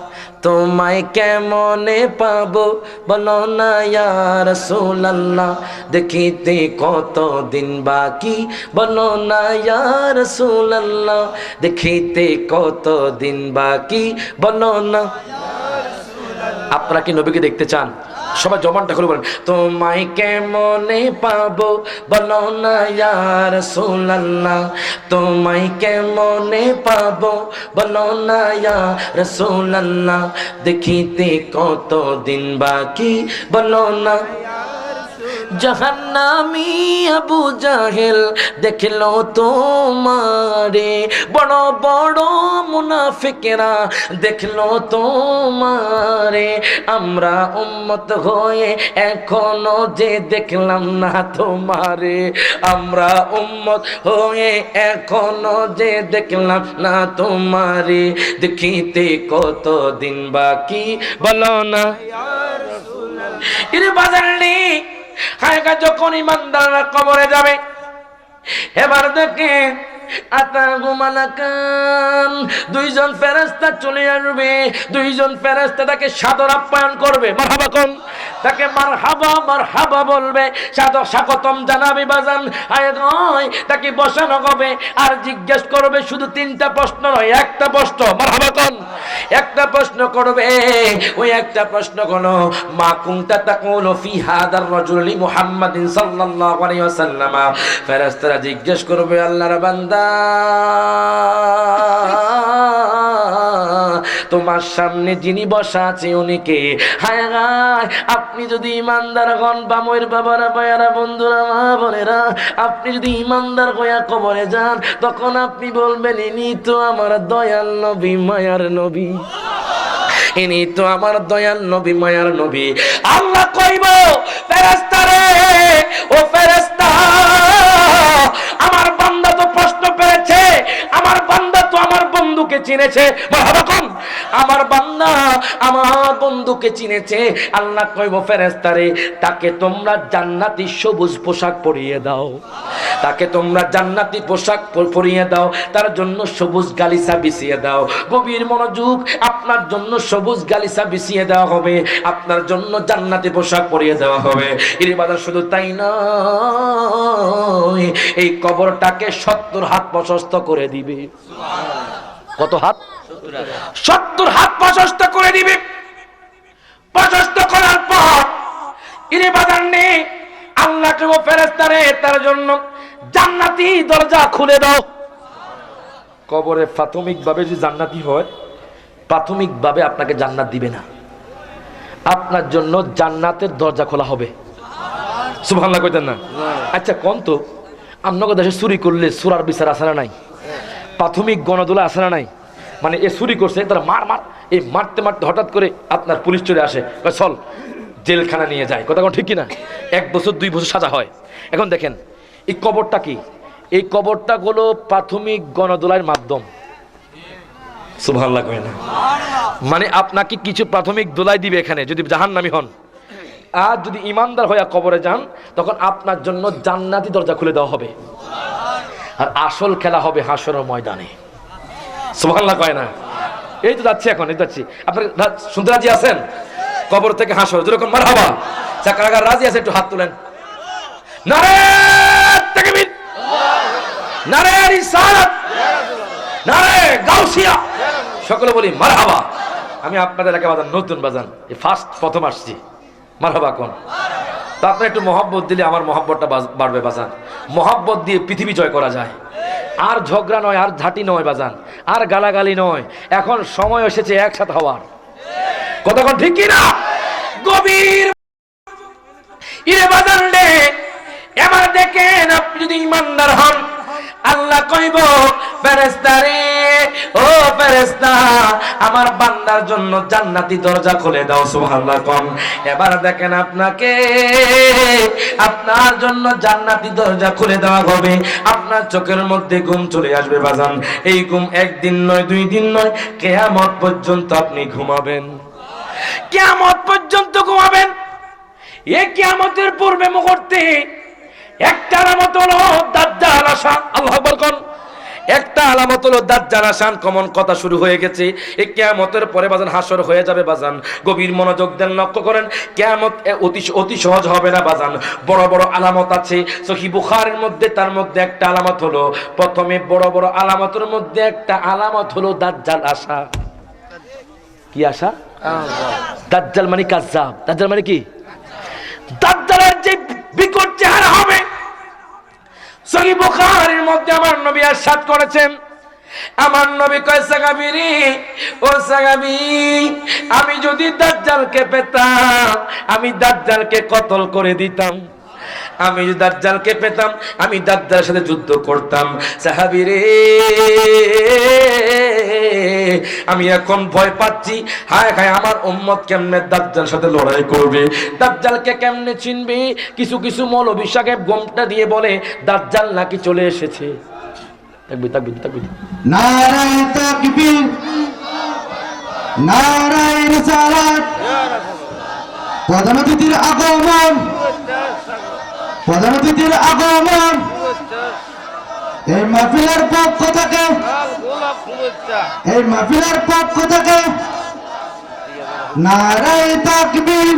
তোমায় কেমনে পাবো বলো না ইয়া রাসূলুল্লাহ, দেখিতে কত দিন বাকি বলো না ইয়া রাসূলুল্লাহ, দেখিতে কত দিন বাকি বলো না। আপনারা কি নবীকে দেখতে চান? সবাই জবানটা খুলে বলেন, তোমায় কেমনে পাবো বলো না ইয়া রাসূলুল্লাহ, তোমায় কেমনে পাবো বলো না ইয়া রাসূলুল্লাহ, দেখিতে কত দিন বাকি বলো না। জাহান্নামী আবু জাহেল দেখলো তোমারে, বড় বড় মুনাফিকেরা দেখলো তোমারে, আমরা উম্মত হয়ে এখনো যে দেখলাম না তোমারে, আমরা উম্মত হয়ে এখনো যে দেখলাম না তোমারে, দেখিতে কত দিন বাকি বলো না। ইরে বাজারনি হায়গা যখন ইমানদাররা কবরে যাবে, এবার দেখে আতাহু মালাকান, দুইজন ফেরেশতা চলে আসবে, দুইজন ফেরেশতা তাকে সাদর আপ্যায়ন করবে, মারহাবা কোন, তাকে মারহাবা মারহাবা বলবে, সাদর স্বাগতম জানাবে বাজান। আয় নয়, তাকে বসানো হবে আর জিজ্ঞেস করবে শুধু তিনটা প্রশ্ন নয়, একটা প্রশ্ন, মারহাবা কোন, একটা প্রশ্ন করবে। ওই একটা প্রশ্ন হলো মা কুনতা তাকুলু ফি হাদার রাজুলি মুহাম্মাদিন সাল্লাল্লাহু আলাইহি ওয়াসাল্লাম। ফেরেশতারা জিজ্ঞেস করবে আল্লাহর বান্দা, তোমার সামনে যিনি বসা আছে উনি কে? হায় হায়, আপনি যদি ইমানদার হন, বাময়ের বাবারা ভাইয়ারা বন্ধুরা মা বোনেরা, আপনি যদি ইমানদার হইয়া কবরে যান, তখন আপনি বলবেন ইনি তো আমার দয়াল নবী, মায়ার নবী, ইনি তো আমার দয়াল নবী, মায়ার নবী। আল্লাহ কইব ফেরেশতা রে, ও ফেরেশতা, আমার বান্দা তো প্রশ্ন পেয়েছে, আমার বান্দা তো আমার বন্ধুকে চিনেছে, মারহাবা কোন, আমার বান্দা আমার বন্ধুকে চিনেছে। আল্লাহ কইব ফেরেশতা রে, তাকে তোমরা জান্নাতি সবুজ পোশাক পরিয়ে দাও, তাকে তোমরা জান্নাতি পোশাক পরিয়ে দাও, তার জন্য সবুজ গালিচা বিছিয়ে দাও। গভীর মনোযোগ, আপনার জন্য সবুজ গালিচা বিছিয়ে দেওয়া হবে, আপনার জন্য জান্নাতি পোশাক পরিয়ে দেওয়া হবে। এর বাজার শুধু তাই নয়, এই কবরটাকে 70 হাত প্রশস্ত করে দিবে। কত হাত? 70 হাত প্রশস্ত করে দিবে। প্রশস্ত করার পর এর বাজার নেই, আল্লাহকে ও ফেরেশতারে তার জন্য জান্নাতি দরজা খুলে দাও। কবরে প্রাথমিকভাবে যদি জান্নাতি হয়, প্রাথমিকভাবে আপনাকে জান্নাত দিবে না, আপনার জন্য জান্নাতের দরজা খোলা হবে। সুবহানাল্লাহ কইতেন না? আচ্ছা কোন তো আপনাদের দেশে চুরি করলে চোরার বিচার আছে না নাই? প্রাথমিক গণদোলা আছে না নাই? মানে এ চুরি করছে, তারা মার মার, এই মারতে মারতে হঠাৎ করে আপনার পুলিশ চলে আসে, চল জেলখানা নিয়ে যায়, কথা কোন ঠিক কিনা? 1 বছর 2 বছর সাজা হয়। এখন দেখেন এই কবরটা কি, এই কবরটা হলো প্রাথমিক গণদোলার মাধ্যম। সুবহানাল্লাহ কয় না? মানে আপনাকে কিছু প্রাথমিক দোলাই দিবে এখানে যদি জাহান্নামী হন, আর যদি ইমানদার হয়ে কবরে যান তখন আপনার জন্য জান্নাতি দরজা খুলে দেওয়া হবে। আর আসল খেলা হবে হাসরের ময়দানে। সুবহানাল্লাহ কয় না? এই তো যাচ্ছি, এখন এই যাচ্ছি। আপনারা শুনতে রাজি আছেন? কবর থেকে হাসর, যেরকম মারহাবা, চাকরাগার রাজি আছে, একটু হাত তুলেন। নারে তাকবীর, নারে রিসালাত, নারে গাউসিয়া, সকলে বলি মারহাবা। আমি আপনাদের এলাকায় বাজান, নতুন বাজান, এই ফার্স্ট প্রথম আসছি, মারহাবা কোন। তো আপনি একটু মহব্বত দিলে আমার মহব্বতটা বাড়বে বাজান। মহব্বত দিয়ে পৃথিবী জয় করা যায়। আর ঝগড়া নয়, আর ঝাঁটি নয় বাজান, আর গালাগালি নয়। এখন সময় এসেছে একসাথে হওয়ার, কতক্ষণ ঠিক কিনা? গভীর ইরে বাজান রে, এবার দেখেন আপনি যদি ইমানদার হন, আল্লাহ কইব ফেরেশতা রে, ও ফেরেশতা, আমার বান্দার জন্য জান্নাতি দরজা খুলে দাও। সুবহানাল্লাহ কোন। এবার দেখেন আপনাকে, আপনার জন্য জান্নাতি দরজা খুলে দেওয়া হবে। আপনার চোখের মধ্যে ঘুম চলে আসবে বাজান। এই ঘুম 1 দিন নয়, 2 দিন নয়, কিয়ামত পর্যন্ত আপনি ঘুমাবেন। কিয়ামত পর্যন্ত ঘুমাবেন। এই কিয়ামতের পূর্বে মুহূর্তে একটা আলামত হলো দাজ্জাল আসা। আল্লাহু আকবার কোন। একটা আলামত হলো দাজ্জাল আসান, কমন কথা শুরু হয়ে গেছে। এই কিয়ামতের পরে বাজান হাসর হয়ে যাবে বাজান। গভীর মনোযোগ দেন, লক্ষ্য করেন। কিয়ামত অতি সহজ হবে না বাজান, বড় বড় আলামত আছে। সহিহ বুখারীর মধ্যে তার মধ্যে একটা আলামত হলো, প্রথমে বড় বড় আলামতের মধ্যে একটা আলামত হলো দাজ্জাল আসা। কি আসা? দাজ্জাল মানে কাজ্জাব। দাজ্জাল মানে কি? দাজ্জালের যে বিকট চেহারা হবে। সহিহ বুখারীর মধ্যে আমার নবী ইরশাদ করেছেন, আমার নবী কয় সাহাবীরে, ও সাহাবী, আমি যদি দাজ্জালকে পেতাম, আমি দাজ্জালকে কতল করে দিতাম। আমি যদি দাজ্জালকে পেতাম, আমি দাজ্জালের সাথে যুদ্ধ করতাম। সাহাবীরে, আমি এখন ভয় পাচ্ছি, হায় হায় আমার উম্মত কেমনে দাজ্জালের সাথে লড়াই করবে, দাজ্জালকে কেমনে চিনবে। কিছু কিছু মৌলভী সাহেব গোমটা দিয়ে বলে দাজ্জাল নাকি চলে এসেছে। তাকবীর তাকবীর তাকবীর, নারায়ে তাকবীর, নারায়ে রিসালাত। প্রধান অতিথির আগমন, প্রধান অতিথির আগমন। এই মাহফিলের পক্ষ থেকে এই মাহফিলের পক্ষ থেকে নারায়ে তাকবীর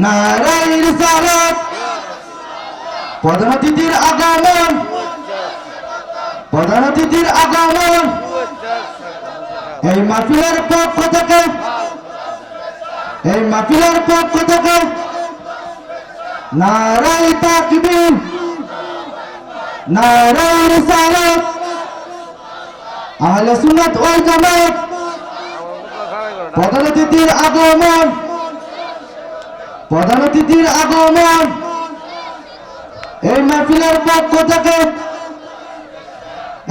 নারায়ে রিসালাত প্রধান অতিথির আগমন প্রধান অতিথির আগমন এই মাহফিলের পক্ষ থেকে এই মাহফিলের পক্ষ থেকে নারায়ে তাকবীর নারায়ে রিসালাত আহলে সুন্নাত ওয়াল জামাত প্রধান অতিথির আগমন প্রধান অতিথির আগমন এই মাহফিলের পক্ষ থেকে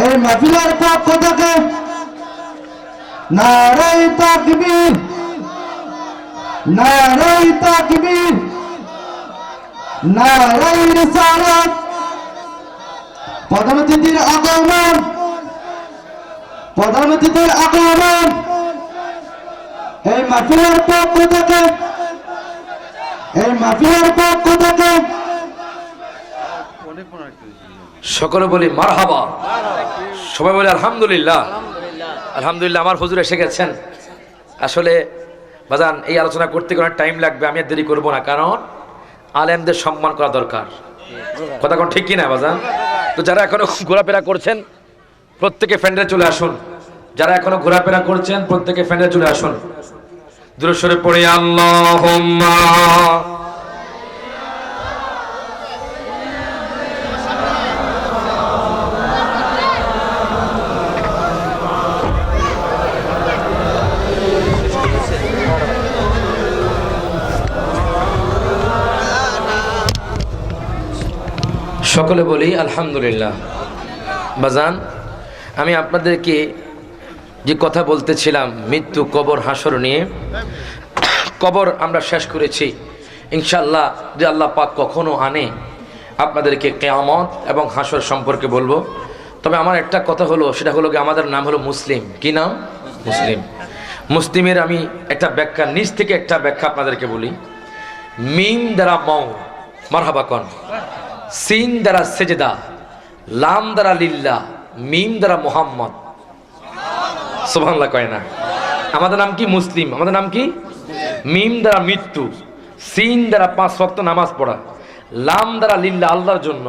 এই মাহফিলের পক্ষ থেকে নারায়ে তাকবীর নারায়ে তাকবীর নারায়ে রিসালাত প্রধান অতিথির আগমন প্রধান অতিথির আগমন এই মাহফিলের পক্ষ থেকে এই মাহফিলের পক্ষ থেকে সকলে বলি মারহাবা, সবাই বলি আলহামদুলিল্লাহ। আলহামদুলিল্লাহ, আমার হুজুর এসে গেছেন। আসলে বাজান এই আলোচনা করতে কোনো টাইম লাগবে, আমি আর দেরি করবো না, কারণ আলেমদের সম্মান করা দরকার। কথা কোন ঠিক কিনা বাজান? তো যারা এখনো ঘোরাফেরা করছেন প্রত্যেকে ফ্যান্ডে চলে আসুন। যারা এখনো ঘোরাফেরা করছেন প্রত্যেকে ফ্যান্ডে চলে আসুন। দুরূদ শরীফ পড়ি আল্লাহুম্মা। সকলে বলি আলহামদুলিল্লাহ। বাজান, আমি আপনাদেরকে যে কথা বলতেছিলাম মৃত্যু, কবর, হাসর নিয়ে, কবর আমরা শেষ করেছি। ইনশাআল্লাহ যে আল্লাহ পাক কখনো আনে আপনাদেরকে কিয়ামত এবং হাসর সম্পর্কে বলবো। তবে আমার একটা কথা হলো, সেটা হলো কি আমাদের নাম হলো মুসলিম। কি নাম? মুসলিম। মুসলিমের আমি একটা ব্যাখ্যা, নিজ থেকে একটা ব্যাখ্যা আপনাদেরকে বলি। মিম দ্বারা মৌ, মারহাবা কন। সিন দ্বারা সেজদা, লাম দ্বারা লিল্লাহ, মিম দ্বারা মোহাম্মদ। সুবহানাল্লাহ কয় না? আমাদের নাম কি? মুসলিম। আমাদের নাম কি? মিম দ্বারা মৃত্যু, সিন দ্বারা 5 ওয়াক্ত নামাজ পড়া, লাম দ্বারা লিল্লাহ আল্লাহর জন্য,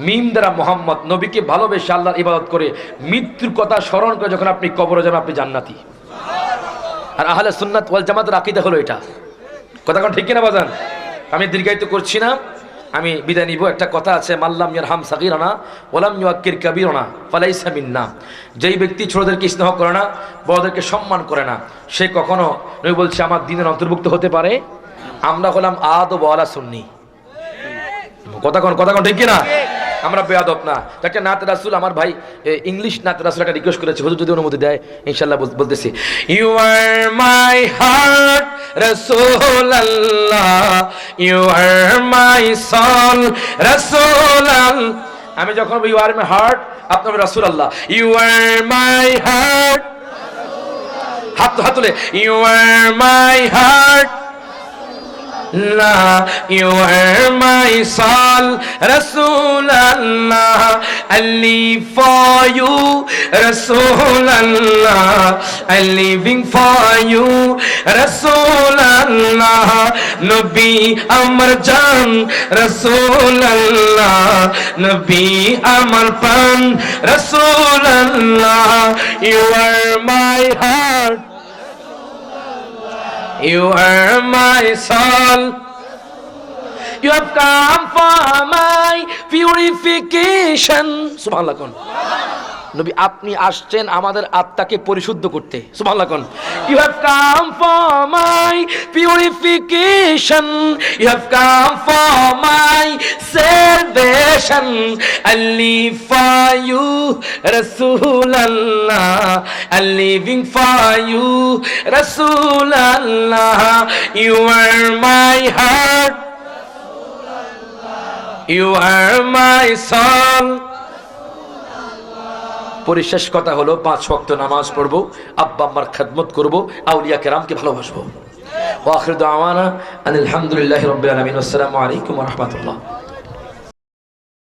মিম দ্বারা মোহাম্মদ নবীকে ভালোবেসে আল্লাহর ইবাদত করে মৃত্যুর কথা স্মরণ করে যখন আপনি কবরে যাবেন আপনি জান্নাতি। আর আহলে সুন্নাত ওয়াল জামাতের আকীদা হলো এটা। কথা কোন ঠিক কিনা বাজান? আমি দীর্ঘায়িত করছি না, আমি বিদায় নিব। একটা কথা আছে, মাল্লাম ইয়ারহাম সাগীরানা ওয়ালাম ইউআক্কির কাবীরানা ফালাইসা মিন্না। যেই ব্যক্তি ছোটদেরকে স্নেহ করে না, বড়দেরকে সম্মান করে না, সে কখনো, নবী বলছে, আমার দ্বীনের অন্তর্ভুক্ত হতে পারে। আমরা হলাম আদব ওয়ালা সুন্নি। কথা কোন ঠিক কিনা? আমরা বেয়াদব না। একটা নাত রাসূল, আমার ভাই ইংলিশ নাত রাসূল একটা রিকোয়েস্ট করেছে, হুজুর যদি অনুমতি দেয় ইনশাআল্লাহ বলতেছি। ইউ আর মাই হার্ট রাসূলুল্লাহ, ইউ আর মাই সোল রাসূলুল্লাহ। আমি যখন ইউ আর মাই হার্ট, আপনার রাসূলুল্লাহ। ইউ আর মাই হার্ট, হাত তুলে, you are my heart, you are my soul, Rasulallah. I live for you, Rasulallah. I'm living for you, Rasulallah. Nabi amar jaan, Rasulallah. Nabi amar pan, Rasulallah. You are my heart, you are my soul. You have come for my purification. সুবহানাল্লাহ কোন? নবী আপনি আসছেন আমাদের আত্মাকে পরিশুদ্ধ করতে। সুবহানাল্লাহ কোন? You have come for my purification. You have come for my salvation. I live for you, Rasulallah. I'm living for you, Rasulallah. You are my heart, you are my soul. পরিশেষ কথা হলো 5 ওয়াক্ত নামাজ পড়বো, আব্বা আম্মার খেদমত করবো, আউলিয়া কেরামকে ভালোবাসবো। ওয়া আখিরু দাওয়ানা আলহামদুলিল্লাহি রাব্বিল আলামিন। আসসালামু আলাইকুম ওয়া রাহমাতুল্লাহ।